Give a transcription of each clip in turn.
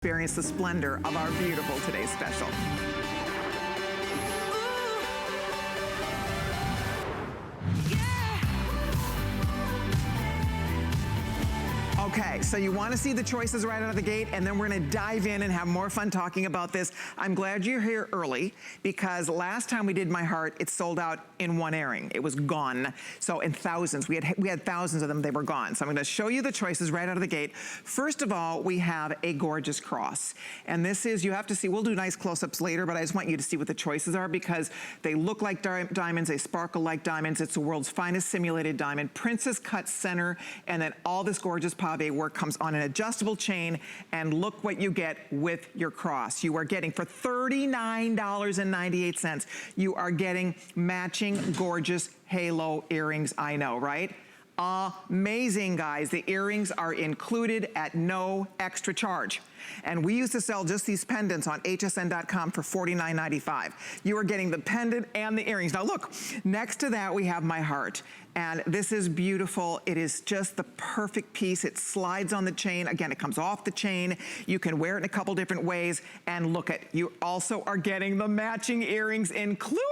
Experience the splendor of our beautiful today's special. Okay, so you want to see the choices right out of the gate, and then we're going to dive in and have more fun talking about this. I'm glad you're here early, because last time we did my heart, it sold out in one earring. It was gone. So in thousands, we had thousands of them, they were gone. So I'm going to show you the choices right out of the gate. First of all, we have a gorgeous cross. And this is, you have to see, we'll do nice close-ups later, but I just want you to see what the choices are, because they look like diamonds, they sparkle like diamonds. It's the world's finest simulated diamond, princess cut center, and then all this gorgeous pave work comes on an adjustable chain, and look what you get with your cross. You are getting, for $39.98, you are getting matching gorgeous halo earrings. I know, right? Amazing, guys. The earrings are included at no extra charge. And we used to sell just these pendants on hsn.com for $49.95. You are getting the pendant and the earrings. Now look, next to that we have my heart. And this is beautiful. It is just the perfect piece. It slides on the chain. Again, it comes off the chain. You can wear it in a couple different ways. And look at, you also are getting the matching earrings included.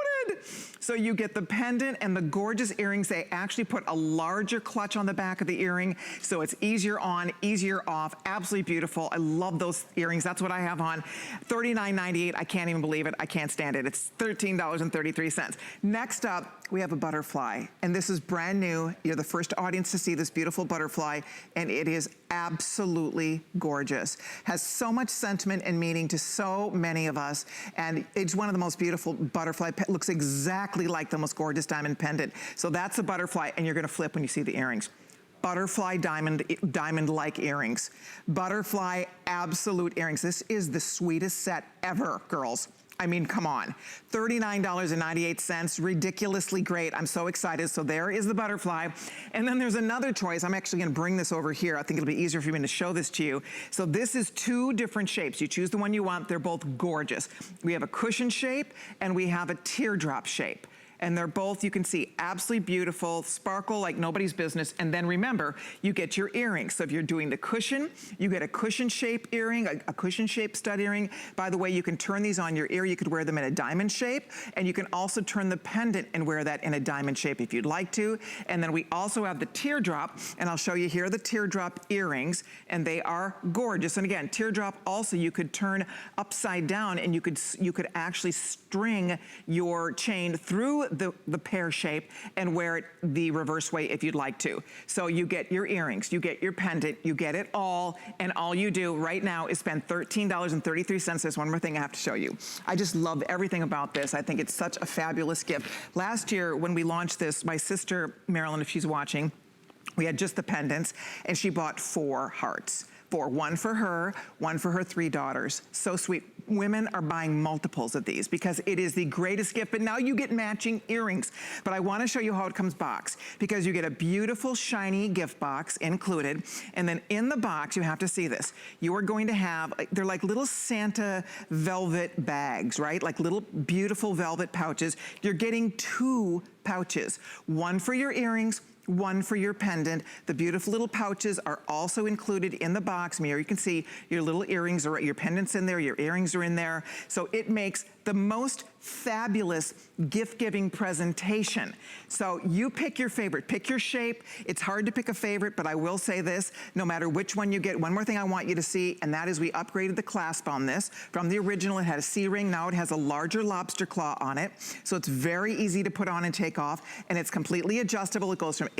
So you get the pendant and the gorgeous earrings. They actually put a larger clutch on the back of the earring, so it's easier on, easier off. Absolutely beautiful. I love those earrings. That's what I have on. $39.98. I can't even believe it. I can't stand it. It's $13.33. Next up, we have a butterfly, and this is brand new. You're the first audience to see this beautiful butterfly, and it is absolutely gorgeous. Has so much sentiment and meaning to so many of us, and it's one of the most beautiful butterfly. Looks exactly like the most gorgeous diamond pendant. So that's a butterfly, and you're gonna flip when you see the earrings. Butterfly diamond-like earrings. Butterfly absolute earrings. This is the sweetest set ever, girls. I mean, come on. $39.98, ridiculously great. I'm so excited. So there is the butterfly. And then there's another choice. I'm actually gonna bring this over here. I think it'll be easier for me to show this to you. So this is two different shapes. You choose the one you want. They're both gorgeous. We have a cushion shape and we have a teardrop shape. And they're both, you can see, absolutely beautiful, sparkle like nobody's business. And then remember, you get your earrings. So if you're doing the cushion, you get a cushion shape earring, a cushion shape stud earring. By the way, you can turn these on your ear. You could wear them in a diamond shape. And you can also turn the pendant and wear that in a diamond shape if you'd like to. And then we also have the teardrop. And I'll show you here the teardrop earrings. And they are gorgeous. And again, teardrop also you could turn upside down, and you could actually string your chain through the pear shape and wear it the reverse way if you'd like to. So you get your earrings, you get your pendant, you get it all, and all you do right now is spend $13.33. There's one more thing I have to show you. I just love everything about this. I think it's such a fabulous gift. Last year when we launched this, my sister, Marilyn, if she's watching, we had just the pendants, and she bought 4 hearts. One for her 3 daughters. So sweet. Women are buying multiples of these because it is the greatest gift, but now you get matching earrings. But I wanna show you how it comes boxed, because you get a beautiful shiny gift box included, and then in the box, you have to see this. You are going to have, they're like little Santa velvet bags, right? Like little beautiful velvet pouches. You're getting 2 pouches, one for your earrings, one for your pendant. The beautiful little pouches are also included in the box. Here you can see your little earrings, or your pendants in there, your earrings are in there. So it makes the most fabulous gift-giving presentation. So you pick your favorite, pick your shape. It's hard to pick a favorite, but I will say this, no matter which one you get, one more thing I want you to see, and that is we upgraded the clasp on this. From the original, it had a C-ring, now it has a larger lobster claw on it. So it's very easy to put on and take off, and it's completely adjustable. It goes from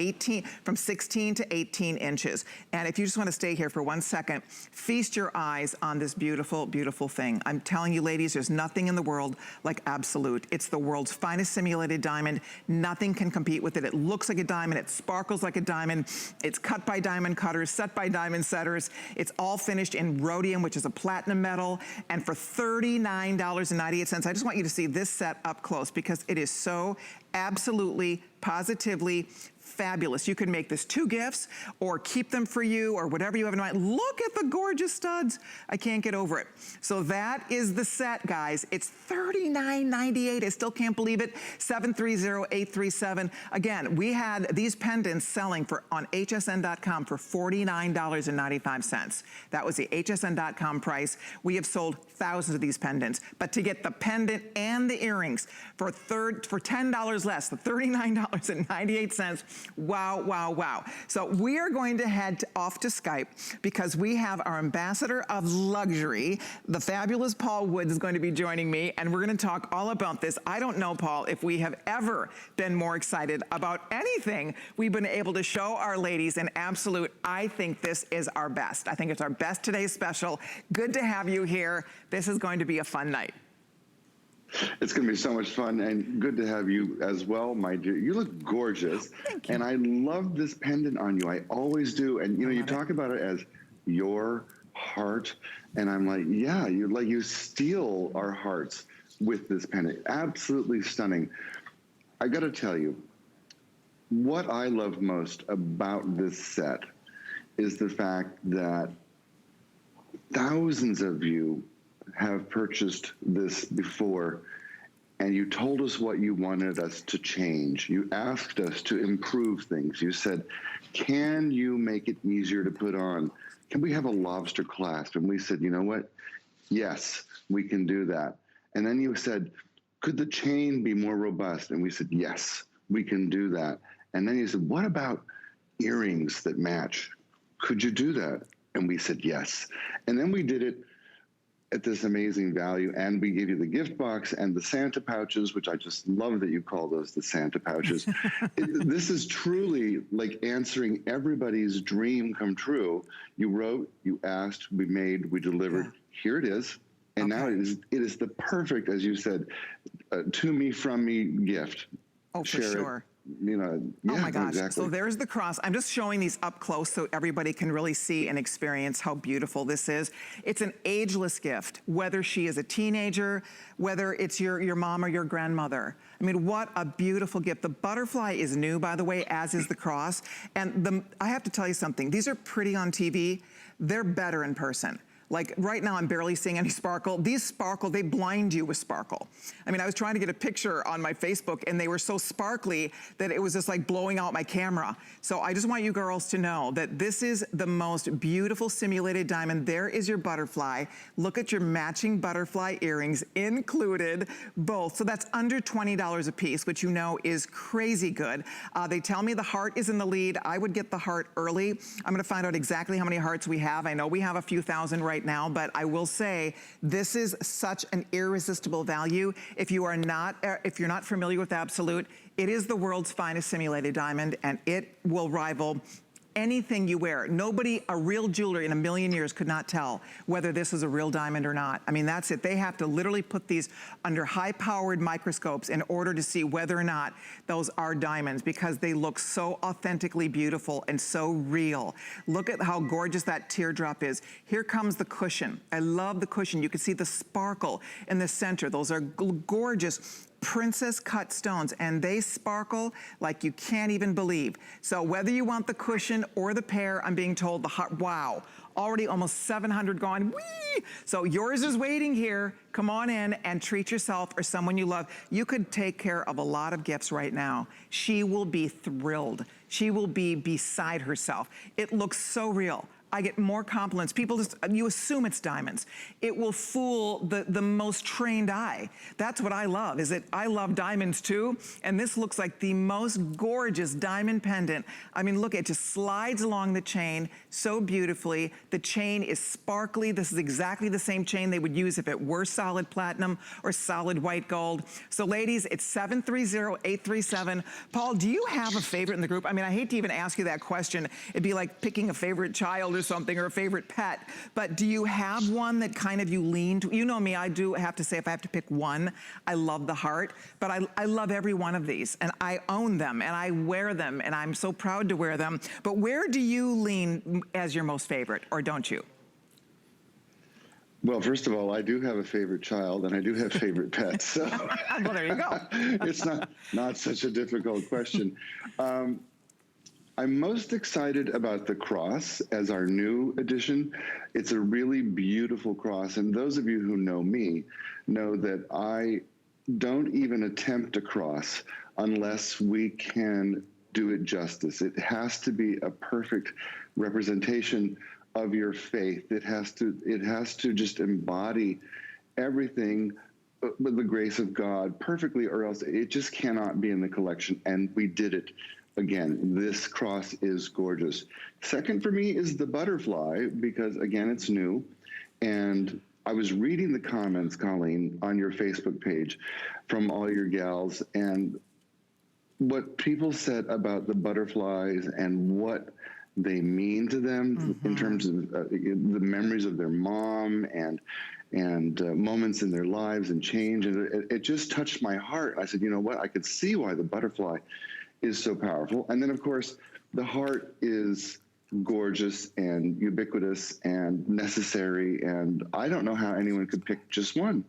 16 to 18 inches. And if you just wanna stay here for 1 second, feast your eyes on this beautiful, beautiful thing. I'm telling you, ladies, there's nothing in the world like absolute. It's the world's finest simulated diamond. Nothing can compete with it. It looks like a diamond. It sparkles like a diamond. It's cut by diamond cutters, set by diamond setters. It's all finished in rhodium, which is a platinum metal. And for $39.98, I just want you to see this set up close, because it is so absolutely positively fabulous. You can make this 2 gifts or keep them for you or whatever you have in mind. Look at the gorgeous studs. I can't get over it. So that is the set, guys. It's $39.98. I still can't believe it. 730-837. Again, we had these pendants selling on hsn.com for $49.95. That was the hsn.com price. We have sold thousands of these pendants. But to get the pendant and the earrings for $10 less, the $39.98, wow, wow, wow. So we are going to head off to Skype because we have our ambassador of luxury, the fabulous Paul Woods, is going to be joining me, and we're going to talk all about this. I don't know, Paul, if we have ever been more excited about anything we've been able to show our ladies in absolute. I think this is our best. I think it's our best today's special. Good to have you here. This is going to be a fun night. It's going to be so much fun, and good to have you as well, my dear. You look gorgeous. Thank you. And I love this pendant on you. I always do. And, you know, you talk about it as your heart, and I'm like, yeah, you steal our hearts with this pendant. Absolutely stunning. I got to tell you, what I love most about this set is the fact that thousands of you have purchased this before, and you told us what you wanted us to change. You asked us to improve things. You said, can you make it easier to put on? Can we have a lobster clasp? And we said, you know what? Yes, we can do that. And then you said, could the chain be more robust? And we said, yes, we can do that. And then you said, what about earrings that match? Could you do that? And we said, yes. And then we did it at this amazing value, and we gave you the gift box and the Santa pouches, which I just love that you call those the Santa pouches. This is truly like answering everybody's dream come true. You wrote, you asked, we made, we delivered. Yeah. Here it is. And now it is the perfect, as you said, to me, from me gift. Oh, for sure. You know, yeah, oh my gosh. Exactly. So there's the cross. I'm just showing these up close so everybody can really see and experience how beautiful this is. It's an ageless gift, whether she is a teenager, whether it's your mom or your grandmother. I mean, what a beautiful gift. The butterfly is new, by the way, as is the cross. And I have to tell you something. These are pretty on TV. They're better in person. Like right now, I'm barely seeing any sparkle. These sparkle, they blind you with sparkle. I mean, I was trying to get a picture on my Facebook and they were so sparkly that it was just like blowing out my camera. So I just want you girls to know that this is the most beautiful simulated diamond. There is your butterfly. Look at your matching butterfly earrings included, both. So that's under $20 a piece, which you know is crazy good. They tell me the heart is in the lead. I would get the heart early. I'm gonna find out exactly how many hearts we have. I know we have a few thousand right now, but I will say this is such an irresistible value. If you're not familiar with Absolute, it is the world's finest simulated diamond, and it will rival anything you wear. Nobody, a real jeweler in a million years could not tell whether this is a real diamond or not. I mean, that's it. They have to literally put these under high-powered microscopes in order to see whether or not those are diamonds, because they look so authentically beautiful and so real. Look at how gorgeous that teardrop is. Here comes the cushion. I love the cushion. You can see the sparkle in the center. Those are gorgeous princess cut stones, and they sparkle like you can't even believe. So whether you want the cushion or the pair, I'm being told the heart, wow, already almost 700 gone. Whee! So yours is waiting here. Come on in and treat yourself or someone you love. You could take care of a lot of gifts right now. She will be thrilled. She will be beside herself. It looks so real. I get more compliments. People just, you assume it's diamonds. It will fool the most trained eye. That's what I love, is that I love diamonds too, and this looks like the most gorgeous diamond pendant. I mean, look, it just slides along the chain so beautifully. The chain is sparkly. This is exactly the same chain they would use if it were solid platinum or solid white gold. So ladies, it's 730-837. Paul, do you have a favorite in the group? I mean, I hate to even ask you that question. It'd be like picking a favorite child or something, or a favorite pet, but do you have one that kind of you lean to? You know me, I do have to say, if I have to pick one, I love the heart, but I love every one of these, and I own them, and I wear them, and I'm so proud to wear them. But where do you lean as your most favorite, or don't you? Well, first of all, I do have a favorite child, and I do have favorite pets. So Well, there you go. it's not such a difficult question. I'm most excited about the cross as our new addition. It's a really beautiful cross, and those of you who know me know that I don't even attempt a cross unless we can do it justice. It has to be a perfect representation of your faith. It has to just embody everything with the grace of God perfectly, or else it just cannot be in the collection. And we did it. Again, this cross is gorgeous. Second for me is the butterfly, because again, it's new. And I was reading the comments, Colleen, on your Facebook page from all your gals, and what people said about the butterflies and what they mean to them in terms of the memories of their mom and moments in their lives and change. And it just touched my heart. I said, you know what? I could see why the butterfly is so powerful. And then, of course, the heart is gorgeous and ubiquitous and necessary. And I don't know how anyone could pick just one.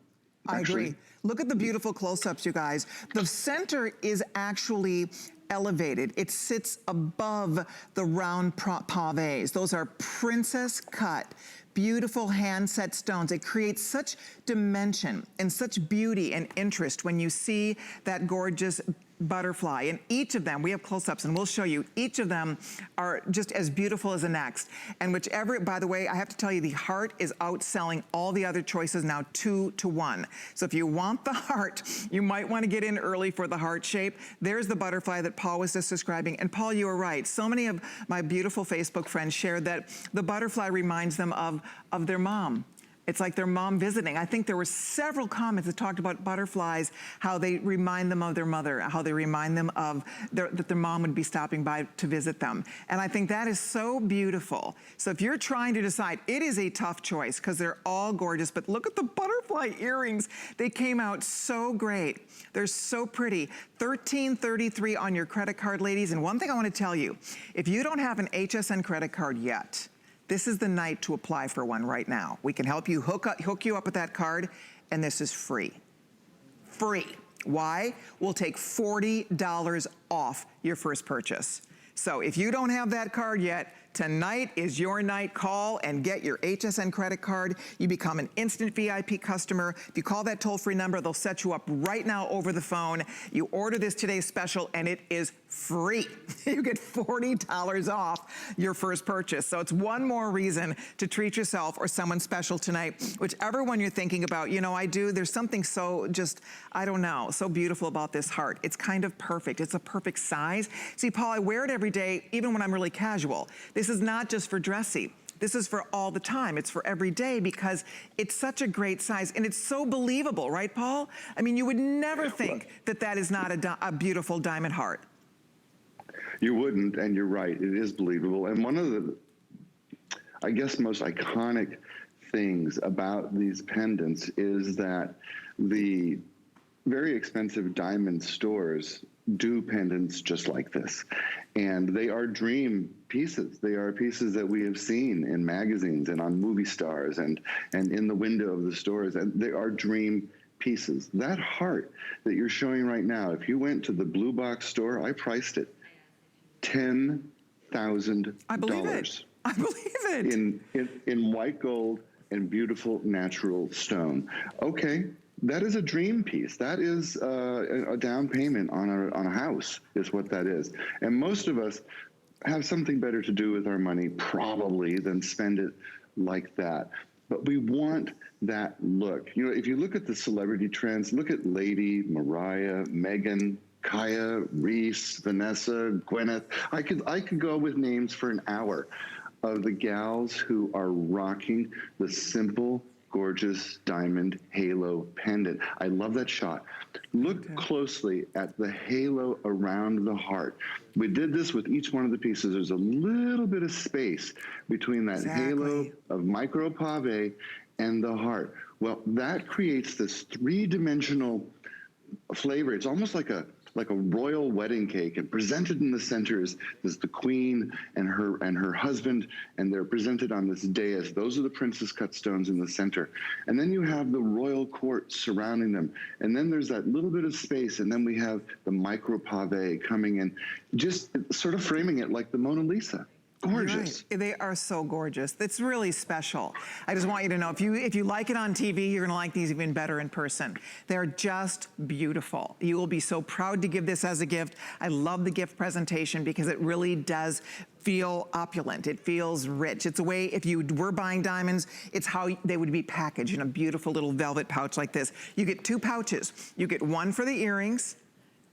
I agree. Look at the beautiful close-ups, you guys. The center is actually elevated. It sits above the round pavés. Those are princess cut, beautiful hand-set stones. It creates such dimension and such beauty and interest when you see that gorgeous butterfly. And each of them, we have close-ups and we'll show you, each of them are just as beautiful as the next. And whichever, by the way, I have to tell you, the heart is outselling all the other choices now 2-to-1. So if you want the heart, you might want to get in early for the heart shape. There's the butterfly that Paul was just describing. And Paul, you were right. So many of my beautiful Facebook friends shared that the butterfly reminds them of their mom. It's like their mom visiting. I think there were several comments that talked about butterflies, how they remind them of their mother, how they remind them of that their mom would be stopping by to visit them. And I think that is so beautiful. So if you're trying to decide, it is a tough choice because they're all gorgeous, but look at the butterfly earrings. They came out so great. They're so pretty. $13.33 on your credit card, ladies. And one thing I want to tell you, if you don't have an Hsn credit card yet, this is the night to apply for one right now. We can help you hook you up with that card, and this is free. Free. Why? We'll take $40 off your first purchase. So if you don't have that card yet, tonight is your night. Call and get your Hsn credit card. You become an instant VIP customer. If you call that toll-free number, they'll set you up right now over the phone. You order this today's special, and it is free. You get $40 off your first purchase. So it's one more reason to treat yourself or someone special tonight. Whichever one you're thinking about, you know, there's something so just, I don't know, so beautiful about this heart. It's kind of perfect. It's a perfect size. See, Paul, I wear it every day, even when I'm really casual. This is not just for dressy. This is for all the time. It's for every day because it's such a great size and it's so believable, right, Paul? I mean, you would never think that that is not a beautiful diamond heart. You wouldn't, and you're right. It is believable. And one of the, I guess, most iconic things about these pendants is that the very expensive diamond stores do pendants just like this. And they are dream pieces. They are pieces that we have seen in magazines and on movie stars and in the window of the stores. And they are dream pieces. That heart that you're showing right now, if you went to the Blue Box store, I priced it $10,000. I believe it. I believe it. In white gold and beautiful natural stone. Okay. That is a dream piece. That is a down payment on a house is what that is. And most of us have something better to do with our money probably than spend it like that. But we want that look. You know, if you look at the celebrity trends, look at Lady, Mariah, Megan, Kaya, Reese, Vanessa, Gwyneth. I could go with names for an hour of the gals who are rocking the simple, gorgeous diamond halo pendant. I love that shot. Look closely at the halo around the heart. We did this with each one of the pieces. There's a little bit of space between that halo of micro pave and the heart. Well, that creates this three-dimensional flavor. It's almost like a like a royal wedding cake, and presented in the center is the queen and her husband, and they're presented on this dais. Those are the princess cut stones in the center. And then you have the royal court surrounding them. And then there's that little bit of space, and then we have the micro pave coming in, just sort of framing it like the Mona Lisa. Gorgeous. Right. They are so gorgeous. It's really special. I just want you to know, if you like it on TV, you're gonna like these even better in person. They're just beautiful. You will be so proud to give this as a gift. I love the gift presentation because it really does feel opulent. It feels rich. It's a way, if you were buying diamonds, it's how they would be packaged in a beautiful little velvet pouch like this. You get 2 pouches. You get one for the earrings,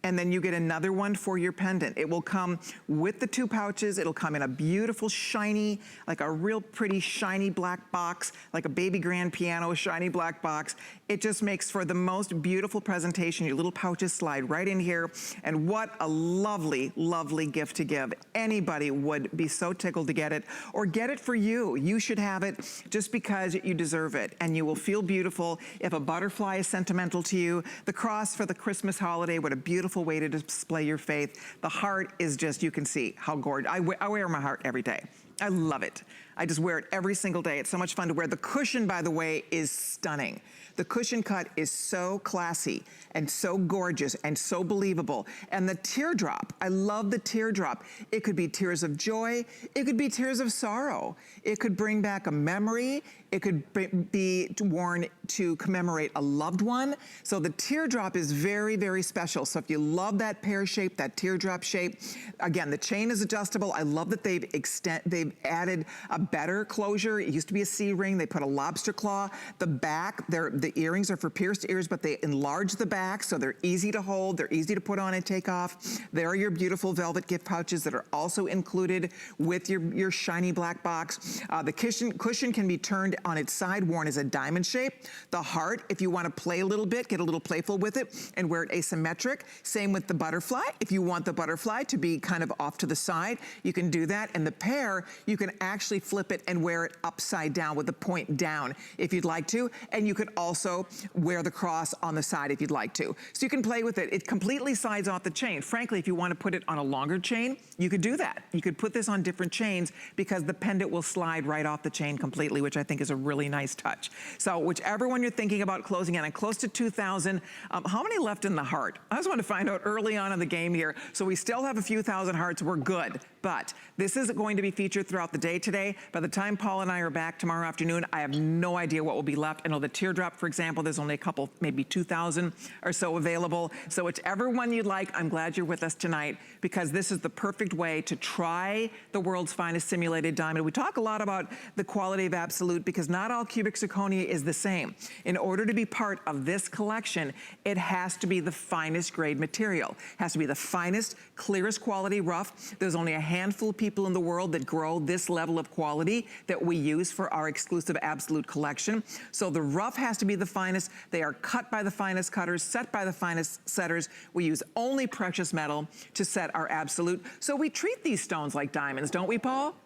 and then you get another one for your pendant. It will come with the 2 pouches. It'll come in a beautiful, shiny, like a real pretty shiny black box, like a baby grand piano shiny black box. It just makes for the most beautiful presentation. Your little pouches slide right in here. And what a lovely, lovely gift to give. Anybody would be so tickled to get it, or get it for you. You should have it just because you deserve it, and you will feel beautiful. If a butterfly is sentimental to you, the cross for the Christmas holiday, what a beautiful way to display your faith. The heart is just, you can see how gorgeous. I wear my heart every day. I love it. I just wear it every single day. It's so much fun to wear. The cushion, by the way, is stunning. The cushion cut is so classy and so gorgeous and so believable. And the teardrop, I love the teardrop. It could be tears of joy. It could be tears of sorrow. It could bring back a memory. It could be worn to commemorate a loved one. So the teardrop is very, very special. So if you love that pear shape, that teardrop shape, again, the chain is adjustable. I love that they've added a better closure. It used to be a C ring. They put a lobster claw. The back, the earrings are for pierced ears, but they enlarge the back so they're easy to hold. They're easy to put on and take off. There are your beautiful velvet gift pouches that are also included with your shiny black box. The cushion can be turned on its side, worn as a diamond shape. The heart, if you want to play a little bit, get a little playful with it and wear it asymmetric. Same with the butterfly. If you want the butterfly to be kind of off to the side, you can do that. And the pear, you can actually flip it and wear it upside down with the point down if you'd like to. And you could also wear the cross on the side if you'd like to. So you can play with it. It completely slides off the chain. Frankly, if you want to put it on a longer chain, you could do that. You could put this on different chains because the pendant will slide right off the chain completely, which I think is a really nice touch. So whichever one you're thinking about closing in, I'm close to 2,000. How many left in the heart? I just want to find out early on in the game here. So we still have a few thousand hearts. We're good. But this is going to be featured throughout the day today. By the time Paul and I are back tomorrow afternoon, I have no idea what will be left. I know the teardrop, for example, there's only a couple, maybe 2,000 or so available. So whichever one you'd like, I'm glad you're with us tonight because this is the perfect way to try the world's finest simulated diamond. We talk a lot about the quality of absolute because not all cubic zirconia is the same. In order to be part of this collection, it has to be the finest grade material. It has to be the finest, clearest quality rough. There's only a handful of people in the world that grow this level of quality that we use for our exclusive absolute collection. So the rough has to be the finest. They are cut by the finest cutters, set by the finest setters. We use only precious metal to set our absolute. So we treat these stones like diamonds, don't we, Paul?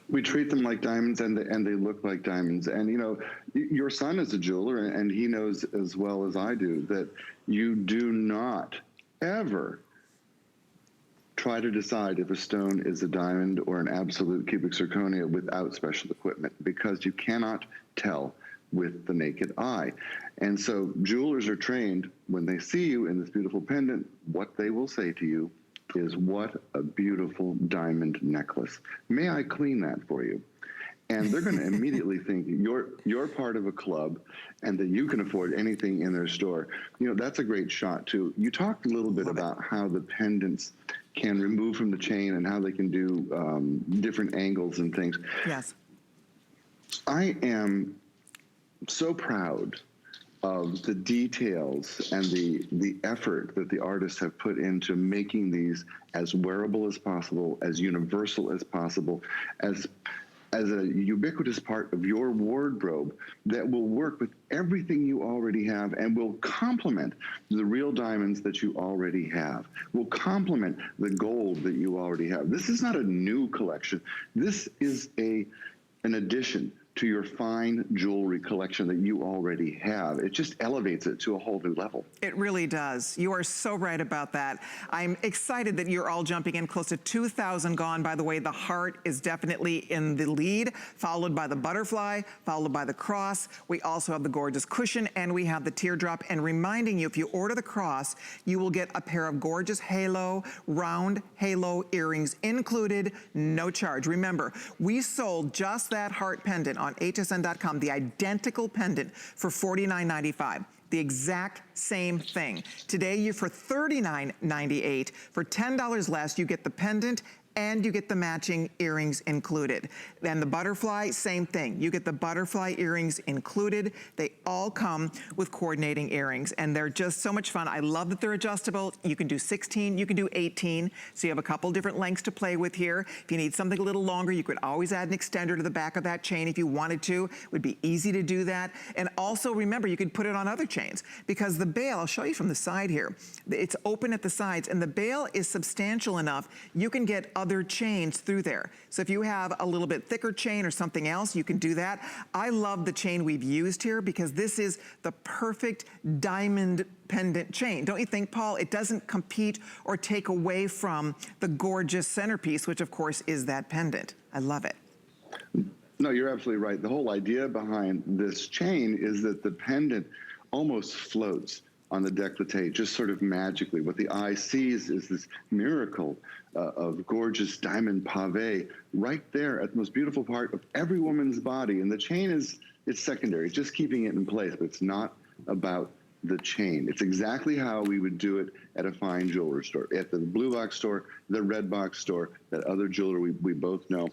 We treat them like diamonds, and they look like diamonds. And you know, your son is a jeweler, and he knows as well as I do that you do not ever try to decide if a stone is a diamond or an absolute cubic zirconia without special equipment, because you cannot tell with the naked eye. And so jewelers are trained, when they see you in this beautiful pendant, what they will say to you is, what a beautiful diamond necklace. May I clean that for you? And they're going to immediately think you're part of a club and that you can afford anything in their store. You know, that's a great shot too. You talked a little bit about how the pendants can remove from the chain and how they can do different angles and things. Yes. I am so proud of the details and the effort that the artists have put into making these as wearable as possible, as universal as possible, as a ubiquitous part of your wardrobe that will work with everything you already have and will complement the real diamonds that you already have, will complement the gold that you already have. This is not a new collection. This is an addition to your fine jewelry collection that you already have. It just elevates it to a whole new level. It really does. You are so right about that. I'm excited that you're all jumping in. Close to 2,000 gone. By the way, the heart is definitely in the lead, followed by the butterfly, followed by the cross. We also have the gorgeous cushion, and we have the teardrop. And reminding you, if you order the cross, you will get a pair of gorgeous round halo earrings included, no charge. Remember, we sold just that heart pendant on hsn.com, the identical pendant, for $49.95. The exact same thing. Today, for $39.98, for $10 less, you get the pendant and you get the matching earrings included. And the butterfly, same thing. You get the butterfly earrings included. They all come with coordinating earrings, and they're just so much fun. I love that they're adjustable. You can do 16, you can do 18, so you have a couple different lengths to play with here. If you need something a little longer, you could always add an extender to the back of that chain if you wanted to. It would be easy to do that. And also remember, you could put it on other chains, because the bail, I'll show you from the side here, it's open at the sides, and the bail is substantial enough, you can get other chains through there. So if you have a little bit thicker chain or something else, you can do that. I love the chain we've used here, because this is the perfect diamond pendant chain. Don't you think, Paul? It doesn't compete or take away from the gorgeous centerpiece, which of course is that pendant. I love it. No, you're absolutely right. The whole idea behind this chain is that the pendant almost floats on the décolleté, just sort of magically. What the eye sees is this miracle of gorgeous diamond pave right there at the most beautiful part of every woman's body. And the chain it's secondary. It's just keeping it in place, but it's not about the chain. It's exactly how we would do it at a fine jeweler store, at the blue box store, the red box store, that other jeweler we both know.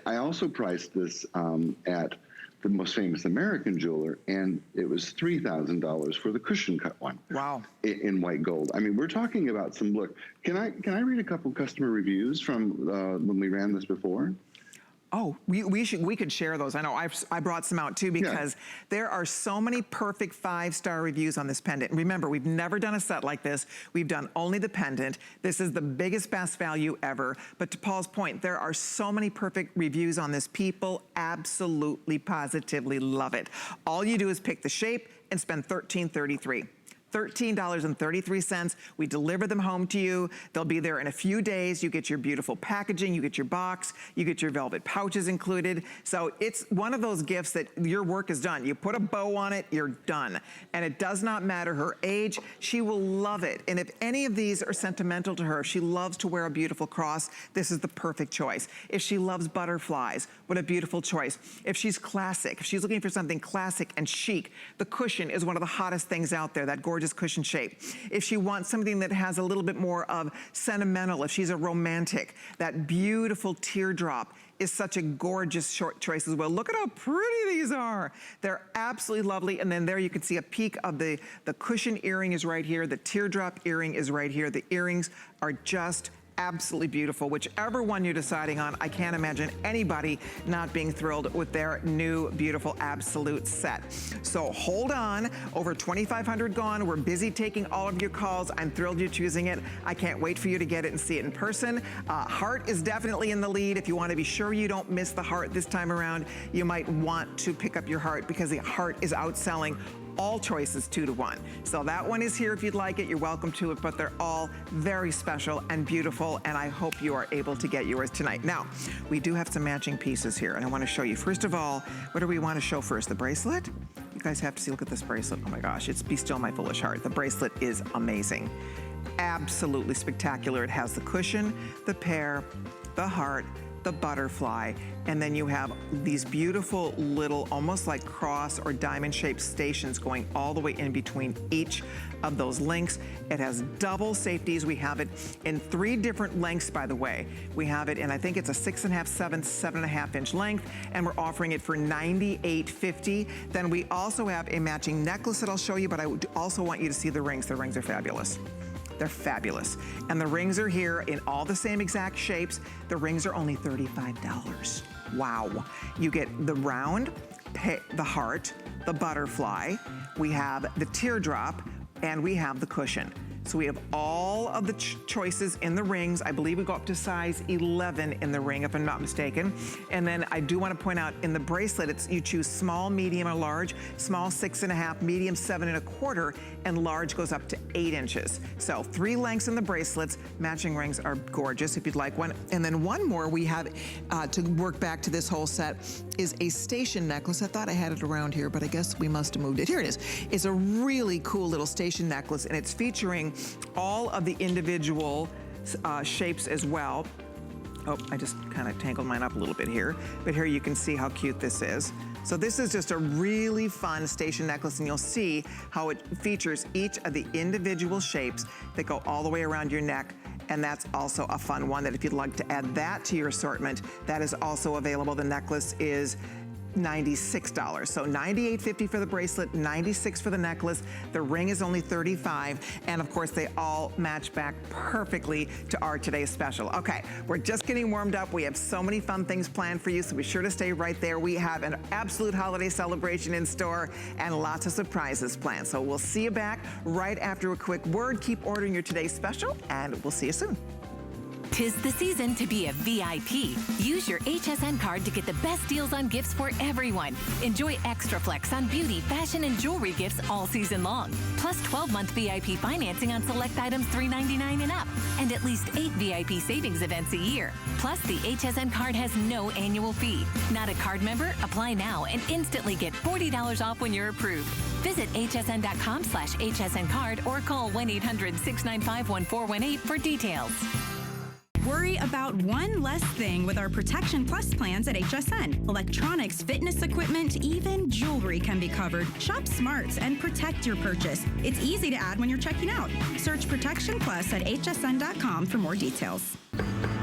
I also priced this at the most famous American jeweler, and it was $3,000 for the cushion cut one. Wow. In white gold. I mean, we're talking about some look. Can I read a couple customer reviews from when we ran this before? Oh, we could share those. I know I brought some out too, because there are so many perfect 5-star reviews on this pendant. And remember, we've never done a set like this. We've done only the pendant. This is the biggest, best value ever. But to Paul's point, there are so many perfect reviews on this. People absolutely, positively love it. All you do is pick the shape and spend $13.33. $13.33. We deliver them home to you. They'll be there in a few days. You get your beautiful packaging, you get your box, you get your velvet pouches included. So it's one of those gifts that your work is done. You put a bow on it, you're done. And it does not matter her age, she will love it. And if any of these are sentimental to her, if she loves to wear a beautiful cross, this is the perfect choice. If she loves butterflies, what a beautiful choice. If she's classic, if she's looking for something classic and chic, the cushion is one of the hottest things out there, that gorgeous cushion shape. If she wants something that has a little bit more of sentimental, if she's a romantic, that beautiful teardrop is such a gorgeous short choice as well. Look at how pretty these are. They're absolutely lovely. And then there you can see a peek of the cushion earring is right here. The teardrop earring is right here. The earrings are just absolutely beautiful. Whichever one you're deciding on, I can't imagine anybody not being thrilled with their new beautiful absolute set. So hold on, over 2,500 gone. We're busy taking all of your calls. I'm thrilled you're choosing it. I can't wait for you to get it and see it in person. Heart is definitely in the lead. If you want to be sure you don't miss the heart this time around, you might want to pick up your heart, because the heart is outselling all choices 2-to-1. So that one is here if you'd like it. You're welcome to it, but they're all very special and beautiful, and I hope you are able to get yours tonight. Now, we do have some matching pieces here, and I want to show you. First of all, what do we want to show first? The bracelet? You guys have to see, look at this bracelet. Oh my gosh, it's Be Still My Foolish Heart. The bracelet is amazing. Absolutely spectacular. It has the cushion, the pear, the heart, the butterfly, and then you have these beautiful little, almost like cross or diamond-shaped stations going all the way in between each of those links. It has double safeties. We have it in 3 different lengths, by the way. We have it in, I think it's a 6.5, 7.5 inch length, and we're offering it for $98.50. Then we also have a matching necklace that I'll show you, but I would also want you to see the rings. The rings are fabulous. They're fabulous. And the rings are here in all the same exact shapes. The rings are only $35. Wow. You get the round, the heart, the butterfly, we have the teardrop, and we have the cushion. So we have all of the choices in the rings. I believe we go up to size 11 in the ring, if I'm not mistaken. And then I do want to point out in the bracelet, you choose small, medium, or large. Small 6.5, medium 7.25, and large goes up to 8 inches. So 3 lengths in the bracelets. Matching rings are gorgeous if you'd like one. And then one more we have to work back to this whole set is a station necklace. I thought I had it around here, but I guess we must have moved it. Here it is. It's a really cool little station necklace, and it's featuring all of the individual shapes as well. Oh, I just kind of tangled mine up a little bit here. But here you can see how cute this is. So this is just a really fun station necklace, and you'll see how it features each of the individual shapes that go all the way around your neck. And that's also a fun one that if you'd like to add that to your assortment, that is also available. The necklace is $96. So $98.50 for the bracelet, $96 for the necklace. The ring is only $35. And of course, they all match back perfectly to our today's special. Okay, we're just getting warmed up. We have so many fun things planned for you, so be sure to stay right there. We have an absolute holiday celebration in store and lots of surprises planned. So we'll see you back right after a quick word. Keep ordering your today's special, and we'll see you soon. 'Tis the season to be a VIP. Use your HSN card to get the best deals on gifts for everyone. Enjoy extra flex on beauty, fashion, and jewelry gifts all season long. Plus 12-month VIP financing on select items $3.99 and up. And at least 8 VIP savings events a year. Plus, the HSN card has no annual fee. Not a card member? Apply now and instantly get $40 off when you're approved. Visit hsn.com/HSN card or call 1-800-695-1418 for details. Worry about one less thing with our Protection Plus plans at HSN. Electronics, fitness equipment, even jewelry can be covered. Shop smart and protect your purchase. It's easy to add when you're checking out. Search Protection Plus at hsn.com for more details.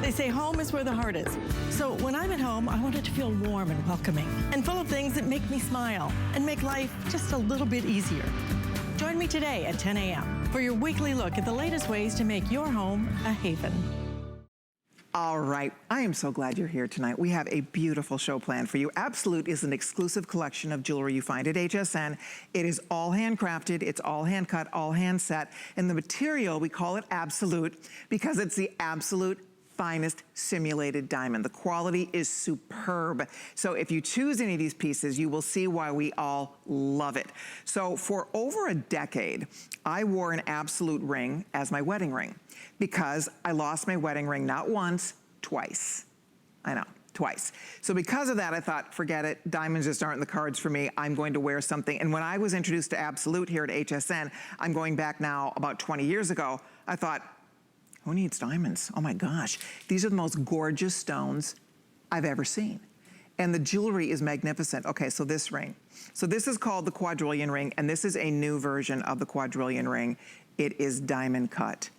They say home is where the heart is. So when I'm at home, I want it to feel warm and welcoming and full of things that make me smile and make life just a little bit easier. Join me today at 10 a.m. for your weekly look at the latest ways to make your home a haven. All right, I am so glad you're here tonight. We have a beautiful show planned for you. Absolute is an exclusive collection of jewelry you find at HSN. It is all handcrafted, it's all hand cut, all hand set, and the material, we call it Absolute because it's the absolute finest simulated diamond. The quality is superb. So if you choose any of these pieces, you will see why we all love it. So for over a decade, I wore an Absolute ring as my wedding ring because I lost my wedding ring not once, twice. I know, twice. So because of that, I thought, forget it, diamonds just aren't in the cards for me. I'm going to wear something. And when I was introduced to Absolute here at HSN, I'm going back now about 20 years ago, I thought, who needs diamonds? Oh my gosh. These are the most gorgeous stones I've ever seen. And the jewelry is magnificent. Okay, so this ring. So this is called the Quadrillion Ring, and this is a new version of the Quadrillion Ring. It is diamond cut.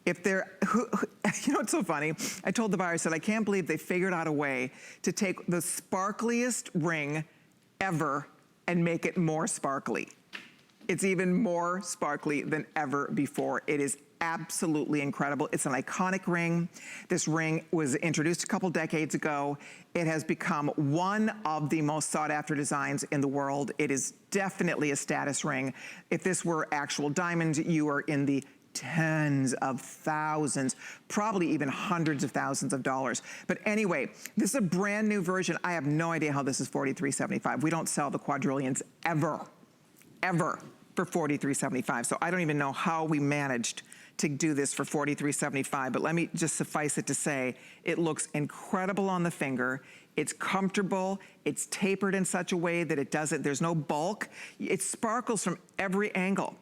If they're, you know what's so funny? I told the buyer, I said, I can't believe they figured out a way to take the sparkliest ring ever and make it more sparkly. It's even more sparkly than ever before. It is absolutely incredible. It's an iconic ring. This ring was introduced a couple decades ago. It has become one of the most sought after designs in the world. It is definitely a status ring. If this were actual diamonds, you are in the tens of thousands, probably even hundreds of thousands of dollars. But anyway, this is a brand new version. I have no idea how this is $43.75. We don't sell the Quadrillions ever for $43.75. So I don't even know how we managed to do this for $43.75, but let me just suffice it to say, it looks incredible on the finger. It's comfortable. It's tapered in such a way that it doesn't, there's no bulk. It sparkles from every angle,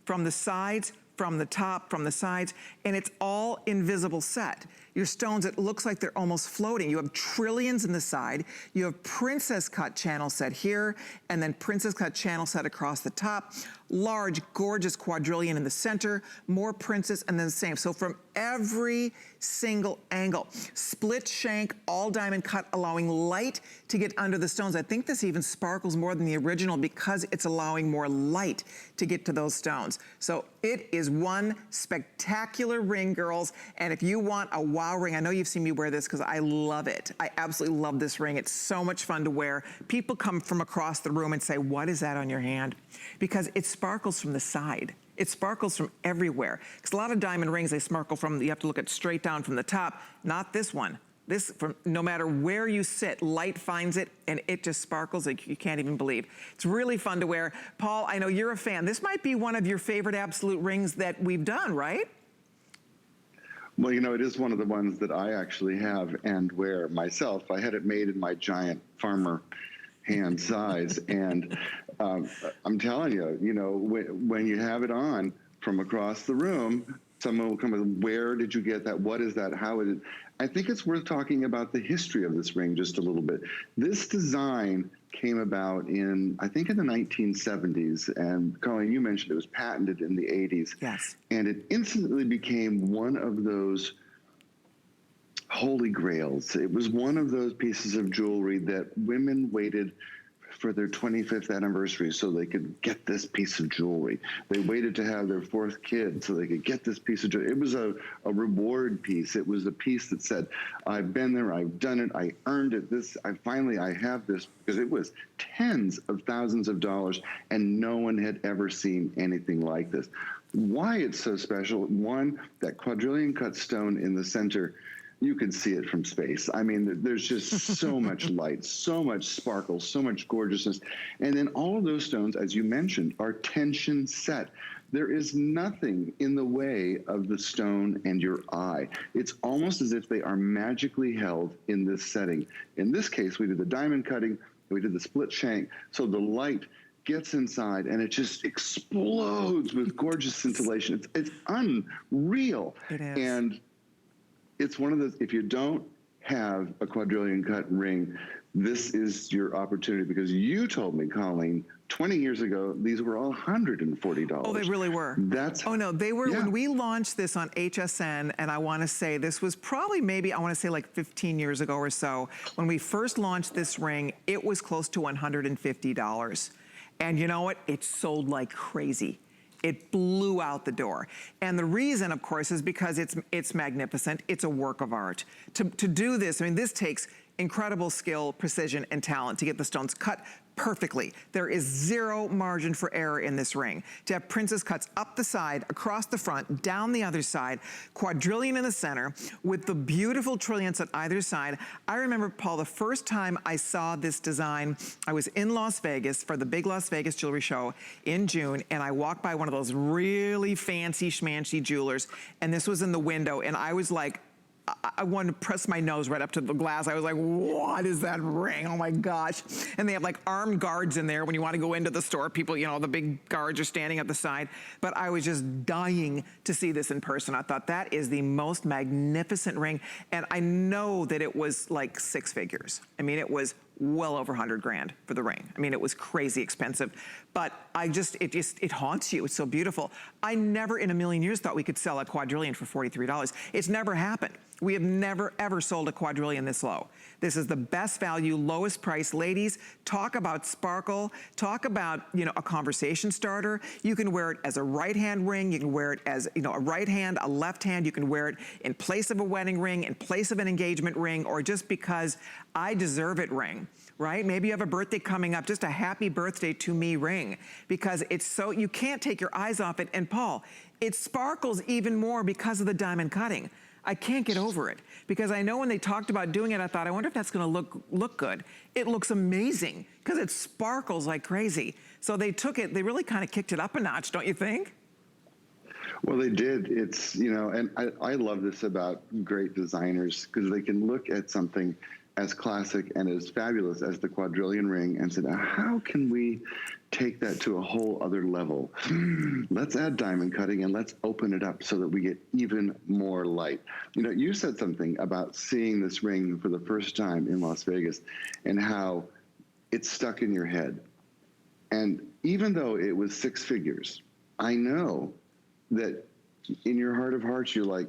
from the sides, from the top, from the sides, and it's all invisible set. Your stones, it looks like they're almost floating. You have trillions in the side. You have princess cut channel set here, and then princess cut channel set across the top. Large, gorgeous quadrillion in the center, more princess, and then the same. So from every single angle. Split shank, all diamond cut, allowing light to get under the stones. I think this even sparkles more than the original because it's allowing more light to get to those stones. So it is one spectacular ring, girls. And if you want a wow ring, I know you've seen me wear this because I love it. I absolutely love this ring. It's so much fun to wear. People come from across the room and say, what is that on your hand? Because it sparkles from the side. It sparkles from everywhere. Because a lot of diamond rings, they sparkle from, you have to look at straight down from the top. Not this one. This, from no matter where you sit, light finds it and it just sparkles like you can't even believe. It's really fun to wear. Paul, I know you're a fan. This might be one of your favorite absolute rings that we've done, right? Well, you know, it is one of the ones that I actually have and wear myself. I had it made in my giant farmer hand size. And I'm telling you, you know, when you have it on from across the room, someone will come with, where did you get that? What is that? How is it? I think it's worth talking about the history of this ring just a little bit. This design came about in, I think in the 1970s, and Colleen, you mentioned it was patented in the 80s. Yes. And it instantly became one of those holy grails. It was one of those pieces of jewelry that women waited for their 25th anniversary so they could get this piece of jewelry. They waited to have their 4th kid so they could get this piece of jewelry. It was a reward piece. It was a piece that said, I've been there, I've done it, I earned it, I have this, because it was tens of thousands of dollars and no one had ever seen anything like this. Why it's so special, one, that quadrillion cut stone in the center, you can see it from space. I mean, there's just so much light, so much sparkle, so much gorgeousness. And then all of those stones, as you mentioned, are tension set. There is nothing in the way of the stone and your eye. It's almost as if they are magically held in this setting. In this case, we did the diamond cutting, we did the split shank, so the light gets inside and it just explodes with gorgeous scintillation. It's unreal. It is. And it's one of those, if you don't have a quadrillion cut ring, this is your opportunity, because you told me, Colleen, 20 years ago, these were all $140. Oh, they really were. Oh no, they were, when we launched this on HSN, and I wanna say this was probably maybe, I wanna say like 15 years ago or so, when we first launched this ring, it was close to $150. And you know what? It sold like crazy. It blew out the door. And the reason, of course, is because it's magnificent. It's a work of art. To do this, I mean, this takes incredible skill, precision, and talent to get the stones cut perfectly. There is zero margin for error in this ring. To have princess cuts up the side, across the front, down the other side, quadrillion in the center, with the beautiful trillions at either side. I remember, Paul, the first time I saw this design, I was in Las Vegas for the big Las Vegas jewelry show in June, and I walked by one of those really fancy schmancy jewelers, and this was in the window, and I was like, I wanted to press my nose right up to the glass. I was like, what is that ring? Oh my gosh. And they have like armed guards in there when you want to go into the store. People, you know, the big guards are standing at the side. But I was just dying to see this in person. I thought that is the most magnificent ring. And I know that it was like 6 figures. I mean, it was well over 100 grand for the ring. I mean, it was crazy expensive, but it haunts you. It's so beautiful. I never in a million years thought we could sell a quadrillion for $43. It's never happened. We have never ever sold a quadrillion this low. This is the best value, lowest price. Ladies, talk about sparkle, talk about, you know, a conversation starter. You can wear it as a right hand ring. You can wear it as, you know, a right hand, a left hand. You can wear it in place of a wedding ring, in place of an engagement ring, or just because I deserve it ring, right? Maybe you have a birthday coming up, just a happy birthday to me ring, because it's so, you can't take your eyes off it. And Paul, it sparkles even more because of the diamond cutting. I can't get over it, because I know when they talked about doing it, I thought, I wonder if that's gonna look good. It looks amazing, because it sparkles like crazy. So they took it, they really kind of kicked it up a notch, don't you think? Well, they did. It's, you know, and I love this about great designers, because they can look at something as classic and as fabulous as the quadrillion ring and said, how can we take that to a whole other level? Let's add diamond cutting and let's open it up so that we get even more light. You know, you said something about seeing this ring for the first time in Las Vegas and how it stuck in your head. And even though it was 6 figures, I know that in your heart of hearts, you're like,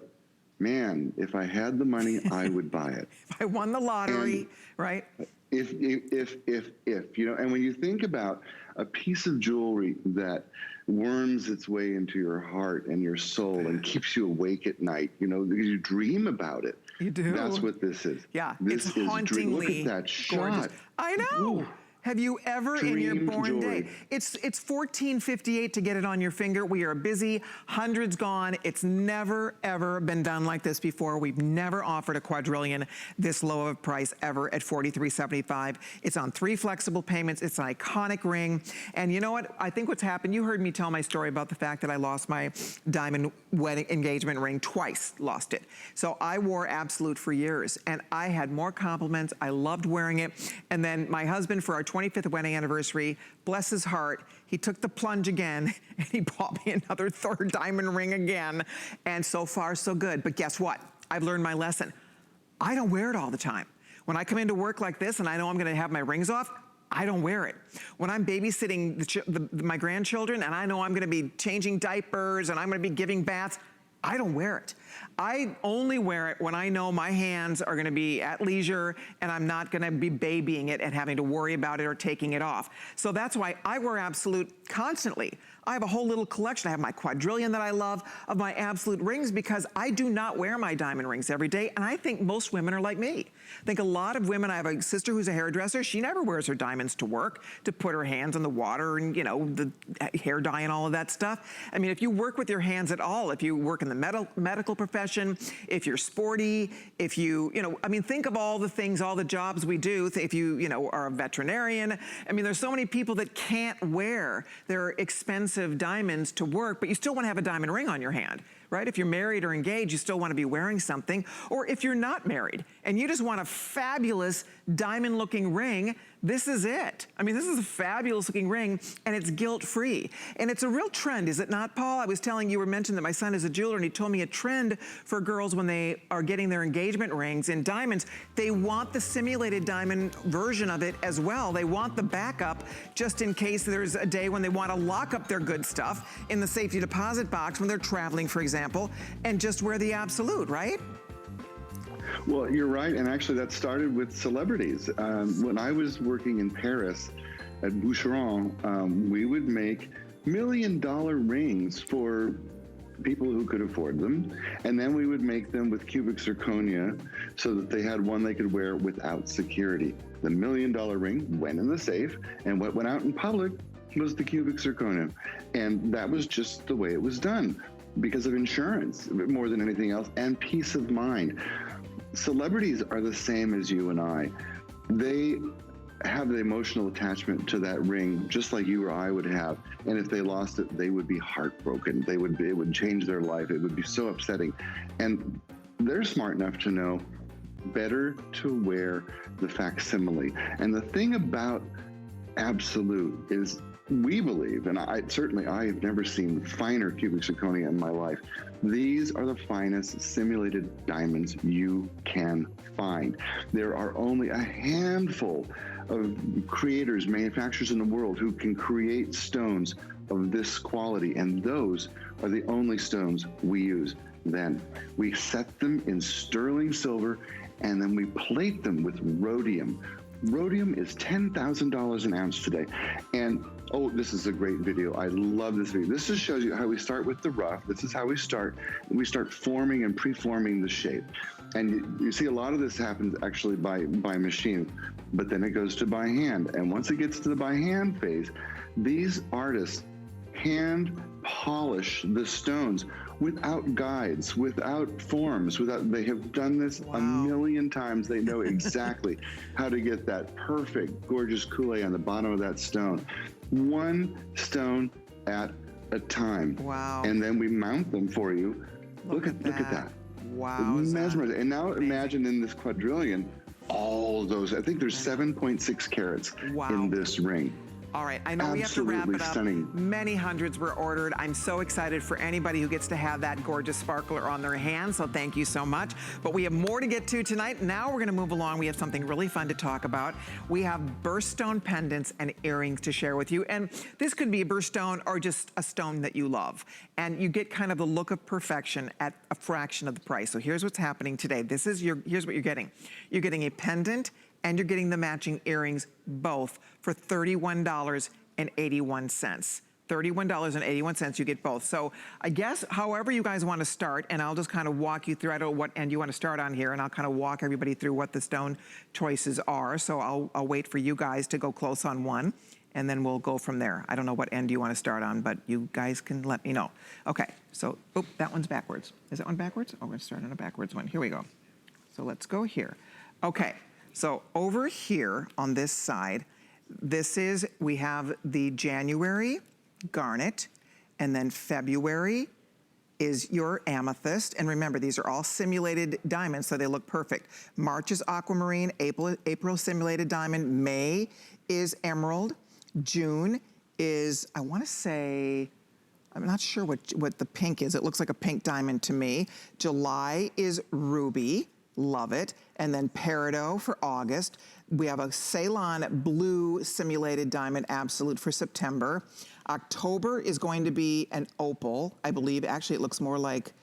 man, if I had the money, I would buy it. If I won the lottery, and right? If, you know, and when you think about a piece of jewelry that worms its way into your heart and your soul and keeps you awake at night, you know, because you dream about it. You do. That's what this is. Yeah, this it's is hauntingly Look at that shot. gorgeous. I know. Ooh. Have you ever in your Dream born jewelry. day? It's $14.58 to get it on your finger. We are busy, hundreds gone. It's never, ever been done like this before. We've never offered a quadrillion this low of a price ever at $43.75. It's on 3 flexible payments. It's an iconic ring. And you know what? I think what's happened, you heard me tell my story about the fact that I lost my diamond wedding engagement ring twice, lost it. So I wore Absolute for years and I had more compliments. I loved wearing it. And then my husband, for our 25th wedding anniversary, bless his heart, he took the plunge again and he bought me another 3rd diamond ring again. And so far, so good. But guess what? I've learned my lesson. I don't wear it all the time. When I come into work like this and I know I'm gonna have my rings off, I don't wear it. When I'm babysitting my grandchildren and I know I'm gonna be changing diapers and I'm gonna be giving baths, I don't wear it. I only wear it when I know my hands are gonna be at leisure and I'm not gonna be babying it and having to worry about it or taking it off. So that's why I wear Absolute constantly. I have a whole little collection. I have my quadrillion that I love of my Absolute rings because I do not wear my diamond rings every day, and I think most women are like me. I think a lot of women, I have a sister who's a hairdresser, she never wears her diamonds to work, to put her hands in the water and, you know, the hair dye and all of that stuff. I mean, if you work with your hands at all, if you work in the medical profession, if you're sporty, if you know, I mean, think of all the things, all the jobs we do, if you know, are a veterinarian. I mean, there's so many people that can't wear their expensive diamonds to work, but you still want to have a diamond ring on your hand, right? If you're married or engaged, you still want to be wearing something. Or if you're not married and you just want a fabulous diamond looking ring, this is it. I mean, this is a fabulous looking ring and it's guilt-free. And it's a real trend, is it not, Paul? I was telling you, were mentioned that my son is a jeweler and he told me a trend for girls when they are getting their engagement rings in diamonds, they want the simulated diamond version of it as well. They want the backup just in case there's a day when they want to lock up their good stuff in the safety deposit box when they're traveling, for example, and just wear the Absolute, right? Well, you're right, and actually that started with celebrities. When I was working in Paris at Boucheron, we would make $1 million rings for people who could afford them, and then we would make them with cubic zirconia so that they had one they could wear without security. The $1 million ring went in the safe, and what went out in public was the cubic zirconia, and that was just the way it was done because of insurance more than anything else, and peace of mind. Celebrities are the same as you and I. They have the emotional attachment to that ring just like you or I would have. And if they lost it, they would be heartbroken. It would change their life. It would be so upsetting. And they're smart enough to know better to wear the facsimile. And the thing about Absolute is we believe, and I have never seen finer cubic zirconia in my life. These are the finest simulated diamonds you can find. There are only a handful of creators, manufacturers in the world who can create stones of this quality, and those are the only stones we use. Then we set them in sterling silver, and then we plate them with rhodium. Rhodium is $10,000 an ounce today. And oh, this is a great video. I love this video. This just shows you how we start with the rough. This is how we start. We start forming and pre-forming the shape. And you see a lot of this happens actually by machine, but then it goes to by hand. And once it gets to the by hand phase, these artists hand polish the stones without guides, without forms, they have done this a million times. They know exactly how to get that perfect, gorgeous coulee on the bottom of that stone. One stone at a time. Wow. And then we mount them for you. Look at that. Wow. Mesmerizing. And now imagine in this quadrillion, all those, I think there's 7.6 carats in this ring. All right, I know we have to wrap it up. Stunning. Many hundreds were ordered. I'm so excited for anybody who gets to have that gorgeous sparkler on their hand, so thank you so much. But we have more to get to tonight. Now we're gonna move along. We have something really fun to talk about. We have birthstone pendants and earrings to share with you. And this could be a birthstone or just a stone that you love. And you get kind of the look of perfection at a fraction of the price. So here's what's happening today. Here's what you're getting. You're getting a pendant and you're getting the matching earrings both for $31.81. $31.81, you get both. So I guess however you guys want to start, and I'll just kind of walk you through, I don't know what end you want to start on here, and I'll kind of walk everybody through what the stone choices are. So I'll wait for you guys to go close on one, and then we'll go from there. I don't know what end you want to start on, but you guys can let me know. Okay, so, oop, that one's backwards. Is that one backwards? Oh, we're going to start on a backwards one. Here we go. So let's go here. Okay, so over here on this side, we have the January garnet, and then February is your amethyst. And remember, these are all simulated diamonds, so they look perfect. March is aquamarine, April simulated diamond, May is emerald, June is, I wanna say, I'm not sure what the pink is. It looks like a pink diamond to me. July is ruby, love it. And then peridot for August. We have a Ceylon blue simulated diamond absolute for September. October is going to be an opal, I believe. Actually, it looks more like,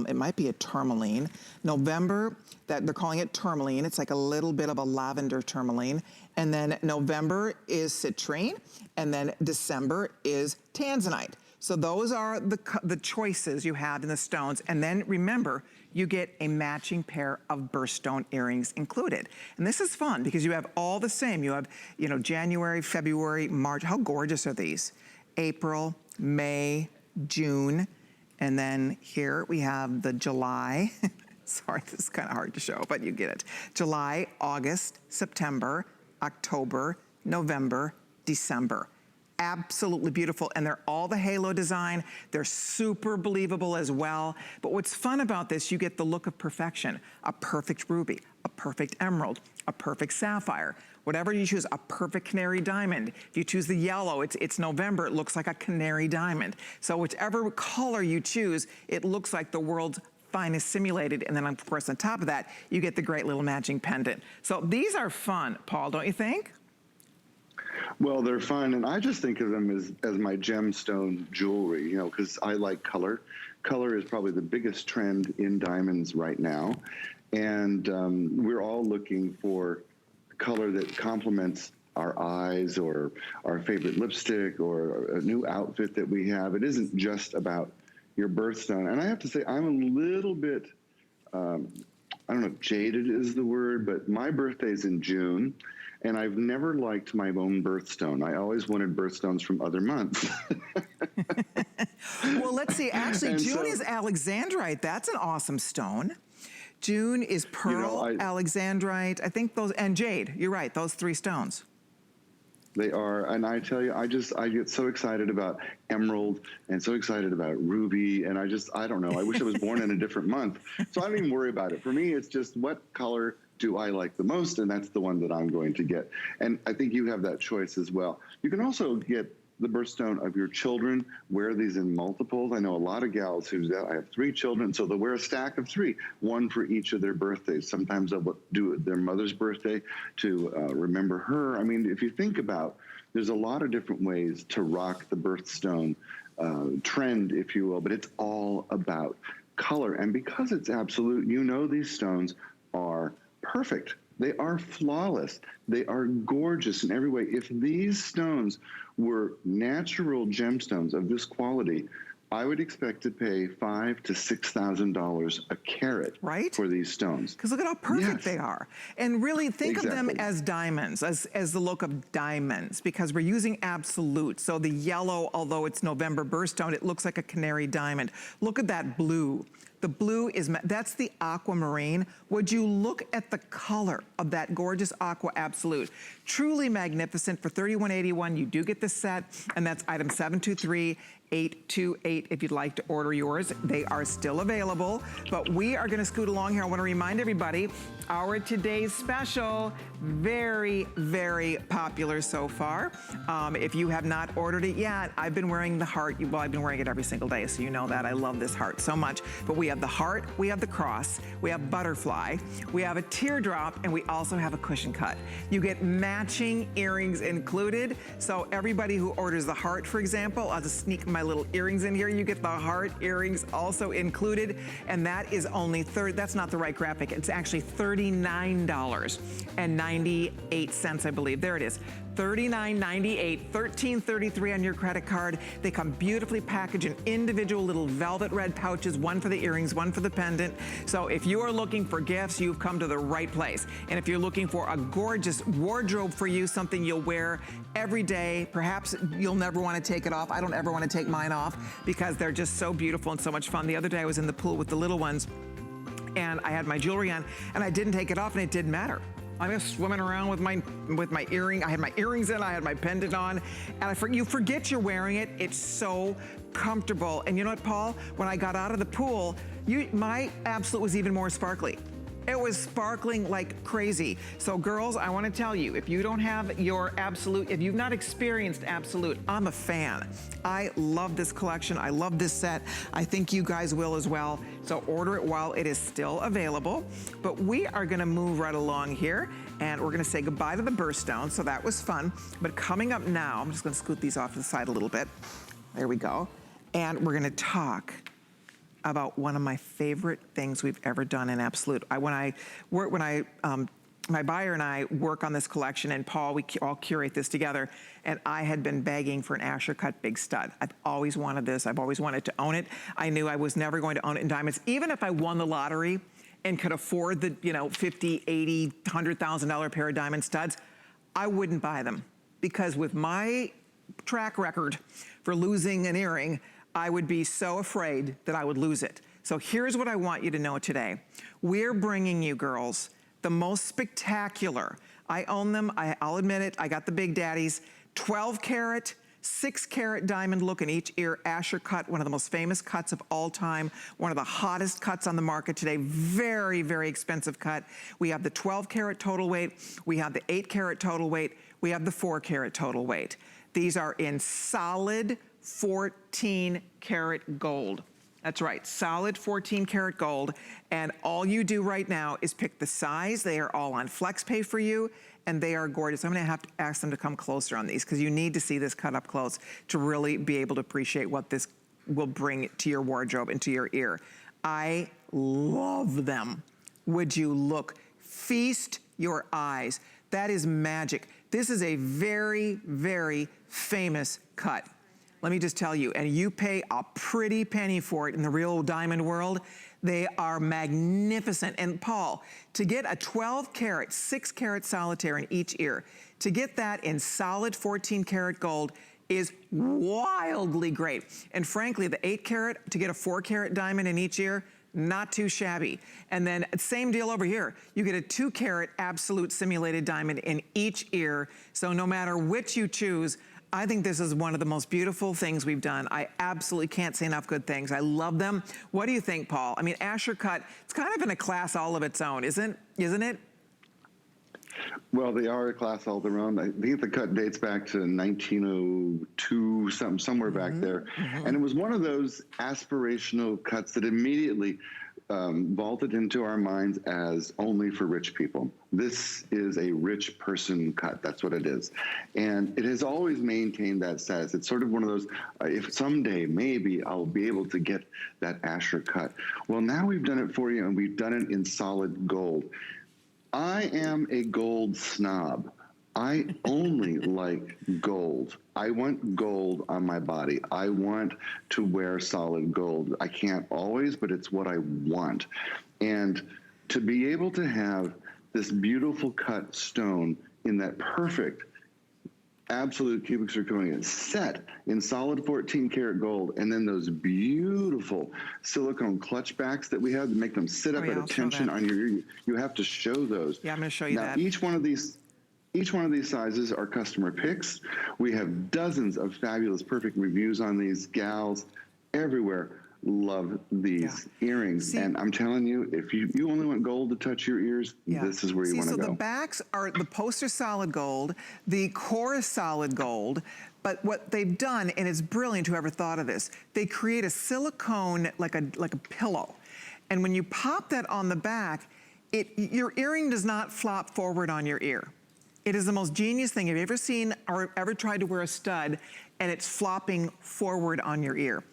it might be a tourmaline. November, they're calling it tourmaline. It's like a little bit of a lavender tourmaline. And then November is citrine. And then December is tanzanite. So those are the choices you have in the stones. And then remember, you get a matching pair of birthstone earrings included. And this is fun because you have all the same. You have, January, February, March. How gorgeous are these? April, May, June, and then here we have the July. Sorry, this is kind of hard to show, but you get it. July, August, September, October, November, December. Absolutely beautiful, and they're all the halo design. They're super believable as well. But what's fun about this, you get the look of perfection. A perfect ruby, a perfect emerald, a perfect sapphire. Whatever you choose, a perfect canary diamond. If you choose the yellow, it's November, it looks like a canary diamond. So whichever color you choose, it looks like the world's finest simulated. And then of course on top of that, you get the great little matching pendant. So these are fun, Paul, don't you think? Well, they're fun, and I just think of them as my gemstone jewelry, because I like color. Color is probably the biggest trend in diamonds right now, and we're all looking for color that complements our eyes or our favorite lipstick or a new outfit that we have. It isn't just about your birthstone. And I have to say, I'm a little bit, I don't know if jaded is the word, but my birthday's in June. And I've never liked my own birthstone. I always wanted birthstones from other months. Well, let's see. Actually, June is alexandrite. That's an awesome stone. June is pearl, alexandrite. I think those, and jade. You're right. Those three stones. They are, and I tell you, I get so excited about emerald and so excited about ruby, and I don't know. I wish I was born in a different month. So I don't even worry about it. For me, it's just what color do I like the most, and that's the one that I'm going to get. And I think you have that choice as well. You can also get the birthstone of your children, wear these in multiples. I know a lot of gals who I have 3 children, so they'll wear a stack of 3, one for each of their birthdays. Sometimes they'll do their mother's birthday to remember her. I mean, if you think about, there's a lot of different ways to rock the birthstone trend, if you will, but it's all about color. And because it's absolute, these stones are perfect. They are flawless. They are gorgeous in every way. If these stones were natural gemstones of this quality, I would expect to pay $5,000 to $6,000 a carat for these stones. Because look at how perfect they are. And really think of them as diamonds, as the look of diamonds, because we're using absolute. So the yellow, although it's November birthstone, it looks like a canary diamond. Look at that blue. The blue that's the aquamarine. Would you look at the color of that gorgeous aqua absolute? Truly magnificent. For $31.81, you do get the set, and that's item 723-828 if you'd like to order yours. They are still available, but we are gonna scoot along here. I wanna remind everybody, our today's special, very, very popular so far. If you have not ordered it yet, I've been wearing the heart. Well, I've been wearing it every single day, so you know that. I love this heart so much. But we have the heart, we have the cross, we have butterfly, we have a teardrop, and we also have a cushion cut. You get matching earrings included. So everybody who orders the heart, for example, I'll just sneak my little earrings in here. You get the heart earrings also included. And that is only that's not the right graphic. It's actually $39.98, I believe. There it is. $39.98, $13.33 on your credit card. They come beautifully packaged in individual little velvet red pouches, one for the earrings, one for the pendant. So if you are looking for gifts, you've come to the right place. And if you're looking for a gorgeous wardrobe for you, something you'll wear every day, perhaps you'll never want to take it off. I don't ever want to take mine off because they're just so beautiful and so much fun. The other day I was in the pool with the little ones and I had my jewelry on and I didn't take it off and it didn't matter. I'm just swimming around with my earring. I had my earrings in, I had my pendant on, and you forget you're wearing it. It's so comfortable. And you know what, Paul? When I got out of the pool, my Absolute was even more sparkly. It was sparkling like crazy. So girls, I want to tell you, if you don't have your Absolute, if you've not experienced Absolute, I'm a fan. I love this collection. I love this set. I think you guys will as well. So order it while it is still available. But we are going to move right along here and we're going to say goodbye to the Birthstone. So that was fun. But coming up now, I'm just going to scoot these off to the side a little bit. There we go. And we're going to talk about one of my favorite things we've ever done in Absolute. My buyer and I work on this collection, and Paul, we all curate this together, and I had been begging for an Asher cut big stud. I've always wanted this. I've always wanted to own it. I knew I was never going to own it in diamonds. Even if I won the lottery and could afford the, $50,000, $80,000, $100,000 pair of diamond studs, I wouldn't buy them. Because with my track record for losing an earring, I would be so afraid that I would lose it. So here's what I want you to know today. We're bringing you, girls, the most spectacular. I own them, I'll admit it, I got the big daddies. 12 karat, 6 karat diamond look in each ear, Asher cut, one of the most famous cuts of all time, one of the hottest cuts on the market today, very, very expensive cut. We have the 12 karat total weight, we have the 8 karat total weight, we have the 4 karat total weight. These are in solid 14 karat gold. That's right, solid 14 karat gold. And all you do right now is pick the size. They are all on FlexPay for you, and they are gorgeous. I'm gonna have to ask them to come closer on these because you need to see this cut up close to really be able to appreciate what this will bring to your wardrobe and to your ear. I love them. Would you look? Feast your eyes. That is magic. This is a very, very famous cut. Let me just tell you, and you pay a pretty penny for it in the real diamond world. They are magnificent. And Paul, to get a 12 karat, 6 karat solitaire in each ear, to get that in solid 14 karat gold is wildly great. And frankly, the 8 karat, to get a 4 karat diamond in each ear, not too shabby. And then same deal over here. You get a 2 karat Absolute simulated diamond in each ear. So no matter which you choose, I think this is one of the most beautiful things we've done. I absolutely can't say enough good things. I love them. What do you think, Paul? I mean, Asher cut, it's kind of in a class all of its own, isn't it? Well, they are a class all their own. I think the cut dates back to 1902, somewhere back there. And it was one of those aspirational cuts that immediately vaulted into our minds as only for rich people. This is a rich person cut. That's what it is. And it has always maintained that status. It's sort of one of those, if someday maybe I'll be able to get that Asher cut. Well, now we've done it for you, and we've done it in solid gold. I am a gold snob. I only like gold. I want gold on my body. I want to wear solid gold. I can't always, but it's what I want. And to be able to have this beautiful cut stone in that perfect Absolute cubic zirconia set in solid 14 karat gold, and then those beautiful silicone clutch backs that we have to make them sit up at attention on your ear. You have to show those. Yeah, I'm gonna show you now, that. Each one of these sizes are customer picks. We have dozens of fabulous, perfect reviews on these. Gals everywhere love these earrings. And I'm telling you, if you only want gold to touch your ears, this is where you want to go. So the backs are, the poster solid gold, the core is solid gold, but what they've done, and it's brilliant whoever thought of this, they create a silicone, like a pillow. And when you pop that on the back, your earring does not flop forward on your ear. It is the most genius thing. Have you ever seen or ever tried to wear a stud and it's flopping forward on your ear?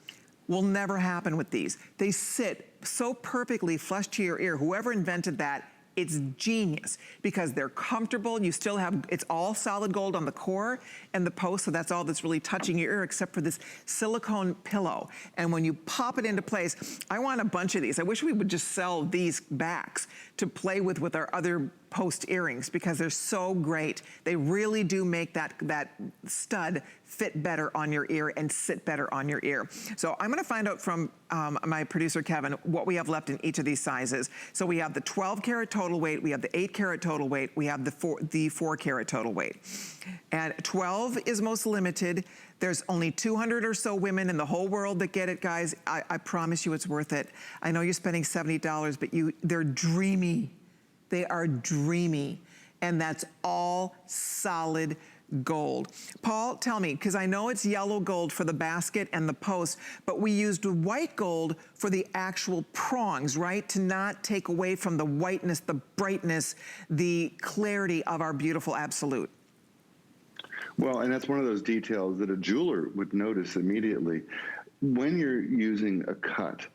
Will never happen with these. They sit so perfectly flush to your ear. Whoever invented that, It's genius because they're comfortable. You still have, it's all solid gold on the core and the post, so that's all that's really touching your ear except for this silicone pillow. And when you pop it into place, I want a bunch of these. I wish we would just sell these backs to play with our other post earrings because they're so great. They really do make that stud fit better on your ear and sit better on your ear. So I'm gonna find out from my producer Kevin what we have left in each of these sizes. So we have the 12 karat total weight, we have the 8 karat total weight, we have the 4 karat total weight. And 12 is most limited. There's only 200 or so women in the whole world that get it, guys. I promise you it's worth it. I know you're spending $70, but they're dreamy. They are dreamy, and that's all solid gold. Paul, tell me, because I know it's yellow gold for the basket and the post, but we used white gold for the actual prongs, right? To not take away from the whiteness, the brightness, the clarity of our beautiful Absolute. Well, and that's one of those details that a jeweler would notice immediately. When you're using a cut,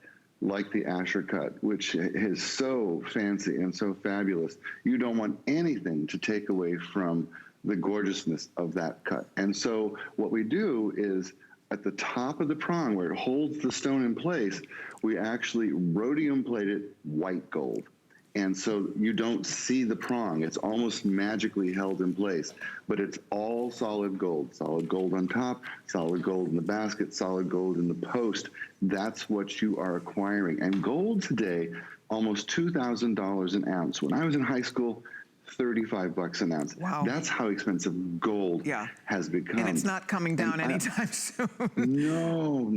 like the Asher cut, which is so fancy and so fabulous, you don't want anything to take away from the gorgeousness of that cut. And so what we do is at the top of the prong where it holds the stone in place, we actually rhodium plate it white gold. And so you don't see the prong. It's almost magically held in place, but it's all solid gold on top, solid gold in the basket, solid gold in the post. That's what you are acquiring. And gold today, almost $2,000 an ounce. When I was in high school, 35 bucks an ounce. Wow. That's how expensive gold has become. And it's not coming down anytime soon. No.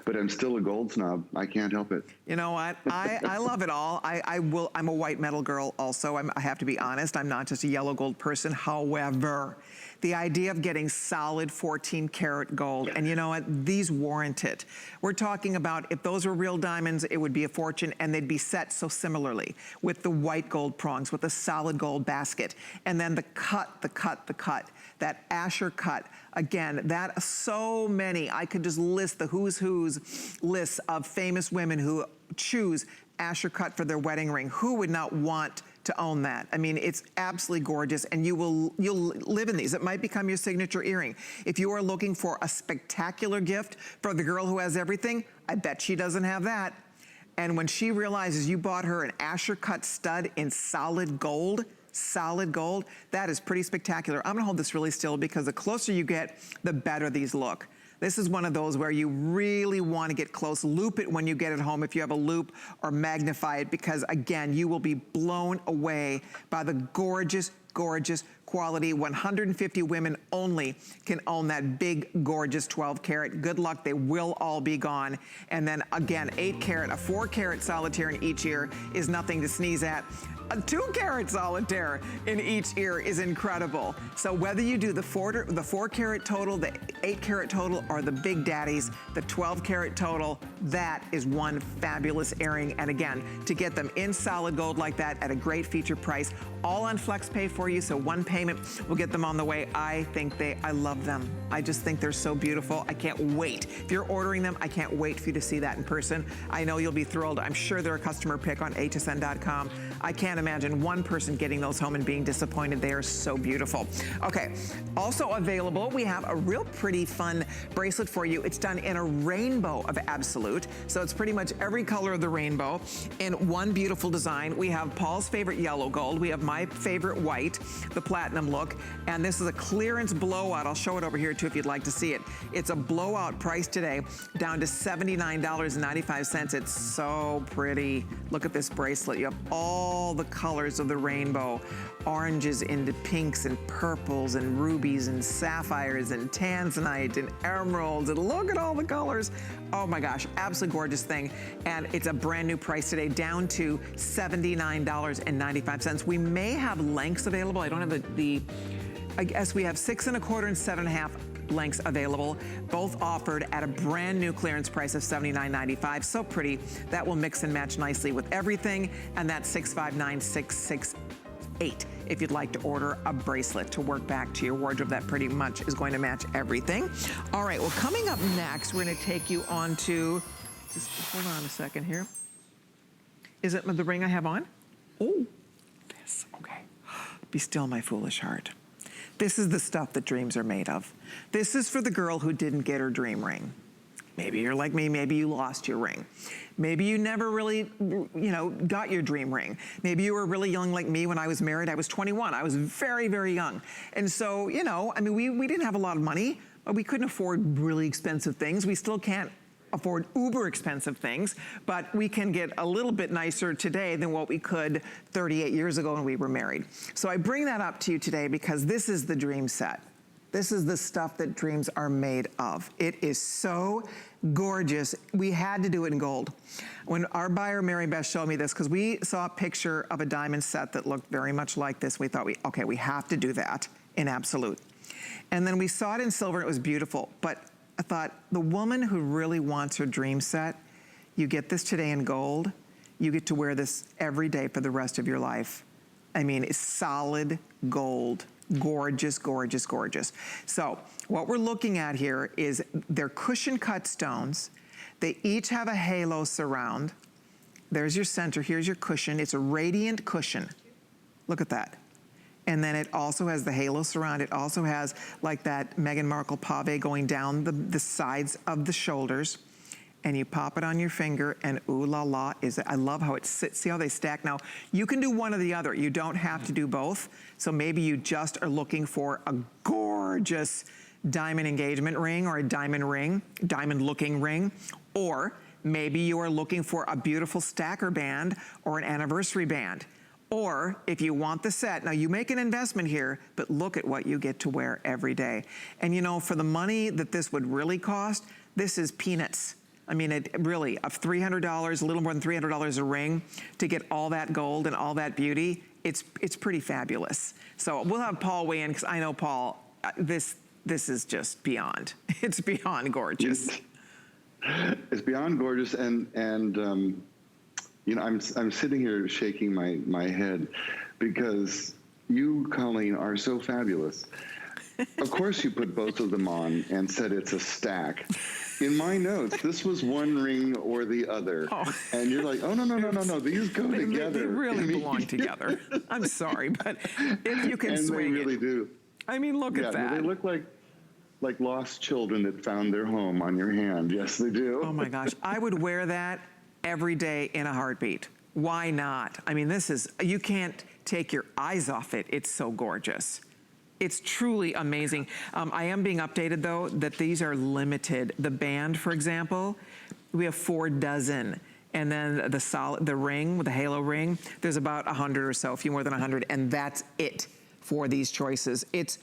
But I'm still a gold snob. I can't help it. You know what? I love it all. I'm a white metal girl also. I have to be honest. I'm not just a yellow gold person. However, the idea of getting solid 14 karat gold, and you know what? These warrant it. We're talking about if those were real diamonds, it would be a fortune, and they'd be set so similarly with the white gold prongs, with the solid gold basket, and then the cut, that Asher cut. Again, that so many, I could just list the who's lists of famous women who choose Asher cut for their wedding ring. Who would not want to own that? I mean, it's absolutely gorgeous, and you'll live in these. It might become your signature earring. If you are looking for a spectacular gift for the girl who has everything, I bet she doesn't have that. And when she realizes you bought her an Asher cut stud in solid gold, that is pretty spectacular. I'm gonna hold this really still because the closer you get, the better these look. This is one of those where you really want to get close. Loop it when you get it home if you have a loop, or magnify it, because again, you will be blown away by the gorgeous, gorgeous quality. 150 women only can own that big, gorgeous 12 karat. Good luck, they will all be gone. And then again, 8 karat, a 4 karat solitaire in each ear is nothing to sneeze at. A 2 karat solitaire in each ear is incredible. So whether you do the 4 karat total, the 8 karat total, or the big daddies, the 12 karat total, that is one fabulous earring. And again, to get them in solid gold like that at a great feature price, all on flex pay for you, so one payment will get them on the way. I love them. I just think they're so beautiful. I can't wait. If you're ordering them, I can't wait for you to see that in person. I know you'll be thrilled. I'm sure they're a customer pick on hsn.com. I can't imagine one person getting those home and being disappointed. They are so beautiful. Okay, also available, we have a real pretty fun bracelet for you. It's done in a rainbow of Absolute. So it's pretty much every color of the rainbow in one beautiful design. We have Paul's favorite yellow gold. We have my favorite white, the platinum look. And this is a clearance blowout. I'll show it over here too if you'd like to see it. It's a blowout price today, down to $79.95. It's so pretty. Look at this bracelet. You have all the colors of the rainbow, oranges into pinks and purples and rubies and sapphires and tanzanite and emeralds, and look at all the colors. Oh my gosh, absolutely gorgeous thing. And it's a brand new price today, down to $79.95. We may have lengths available. I don't have I guess we have 6 1/4 and 7 1/2 lengths available, both offered at a brand new clearance price of $79.95. So pretty. That will mix and match nicely with everything, and that's $659,668 if you'd like to order a bracelet to work back to your wardrobe. That pretty much is going to match everything. All right, well, coming up next, we're going to take you on to, just hold on a second here. Is it the ring I have on? Oh, this, okay. Be still, my foolish heart. This is the stuff that dreams are made of. This is for the girl who didn't get her dream ring. Maybe you're like me, maybe you lost your ring. Maybe you never really, got your dream ring. Maybe you were really young like me when I was married. I was 21, I was very, very young. And so, we didn't have a lot of money. We couldn't afford really expensive things. We still can't afford uber expensive things, but we can get a little bit nicer today than what we could 38 years ago when we were married. So I bring that up to you today because this is the dream set. This is the stuff that dreams are made of. It is so gorgeous. We had to do it in gold. When our buyer, Mary Beth, showed me this, because we saw a picture of a diamond set that looked very much like this, we thought, okay, we have to do that in absolute. And then we saw it in silver, and it was beautiful. But I thought, the woman who really wants her dream set, you get this today in gold, you get to wear this every day for the rest of your life. I mean, it's solid gold. Gorgeous, gorgeous, gorgeous. So what we're looking at here is they're cushion cut stones. They each have a halo surround. There's your center, here's your cushion. It's a radiant cushion. Look at that. And then it also has the halo surround. It also has like that Meghan Markle pave going down the sides of the shoulders. And you pop it on your finger, and ooh la la, I love how it sits. See how they stack? Now, you can do one or the other. You don't have to do both. So maybe you just are looking for a gorgeous diamond engagement ring or a diamond looking ring. Or maybe you are looking for a beautiful stacker band or an anniversary band. Or if you want the set, now you make an investment here, but look at what you get to wear every day. And for the money that this would really cost, this is peanuts. I mean, it really, of $300, a little more than $300 a ring to get all that gold and all that beauty, it's pretty fabulous. So we'll have Paul weigh in, because I know, Paul, this is just beyond. It's beyond gorgeous. It's beyond gorgeous, and I'm sitting here shaking my head because you, Colleen, are so fabulous. Of course you put both of them on and said it's a stack. In my notes, this was one ring or the other. Oh. And you're like, oh, no, these go together. They really belong together. I'm sorry, but if you can swing it. And they really do. I mean, look at that. They look like lost children that found their home on your hand. Yes, they do. Oh my gosh, I would wear that every day in a heartbeat. Why not? I mean, you can't take your eyes off it. It's so gorgeous. It's truly amazing. I am being updated, though, that these are limited. The band, for example, we have 4 dozen. And then the ring, with the halo ring, there's about 100 or so, a few more than 100, and that's it for these choices. It's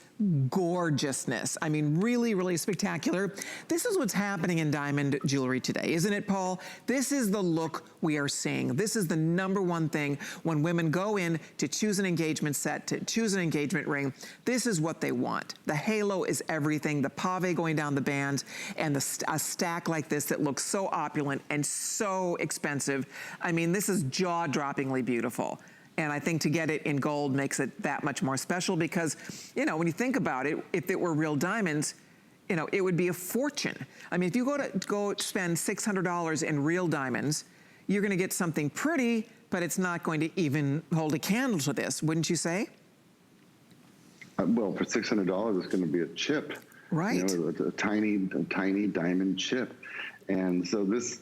gorgeousness. I mean, really, really spectacular. This is what's happening in diamond jewelry today, isn't it, Paul? This is the look we are seeing. This is the #1 thing when women go in to choose an engagement set, to choose an engagement ring. This is what they want. The halo is everything, the pave going down the bands, and a stack like this that looks so opulent and so expensive. I mean, this is jaw-droppingly beautiful. And I think to get it in gold makes it that much more special because, when you think about it, if it were real diamonds, it would be a fortune. I mean, if you go spend $600 in real diamonds, you're gonna get something pretty, but it's not going to even hold a candle to this, wouldn't you say? Well, for $600, it's gonna be a chip. Right. A tiny diamond chip. And so this,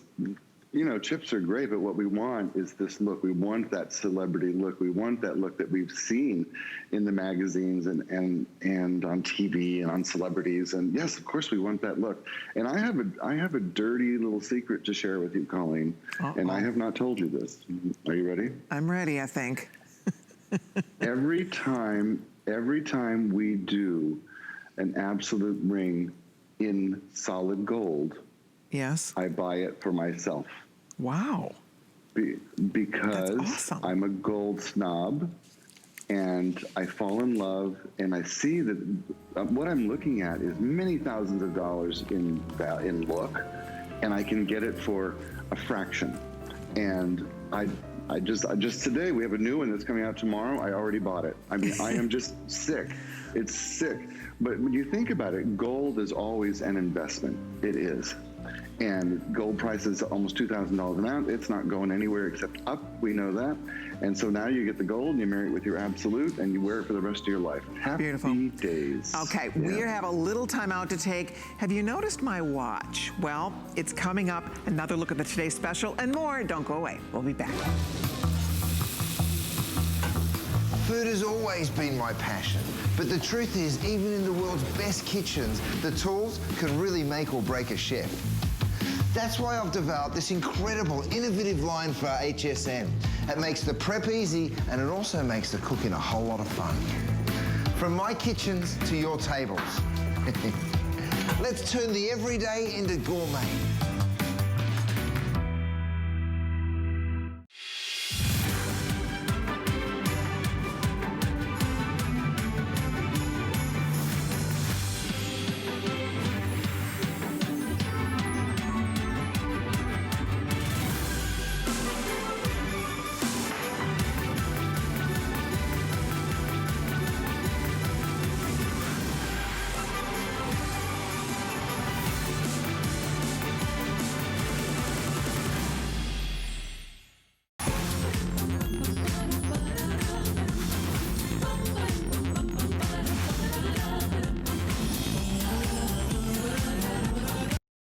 chips are great, but what we want is this look. We want that celebrity look. We want that look that we've seen in the magazines and on TV and on celebrities. And yes, of course, we want that look. And I have a dirty little secret to share with you, Colleen. And I have not told you this. Are you ready? I'm ready, I think. Every time we do an absolute ring in solid gold, yes, I buy it for myself. Wow. Because that's awesome. I'm a gold snob and I fall in love and I see that what I'm looking at is many thousands of dollars in look, and I can get it for a fraction. And I just today, we have a new one that's coming out tomorrow. I already bought it. I mean, I am just sick. It's sick. But when you think about it, gold is always an investment. It is. And gold price is almost $2,000 an ounce. It's not going anywhere except up. We know that. And so now you get the gold and you marry it with your absolute and you wear it for the rest of your life. Happy Beautiful. days. Okay, we have a little time out to take. Have you noticed my watch? Well, it's coming up. Another look at the Today Special and more. Don't go away. We'll be back. Food has always been my passion, but the truth is, even in the world's best kitchens, the tools can really make or break a chef. That's why I've developed this incredible, innovative line for HSN. It makes the prep easy, and it also makes the cooking a whole lot of fun. From my kitchens to your tables. Let's turn the everyday into gourmet.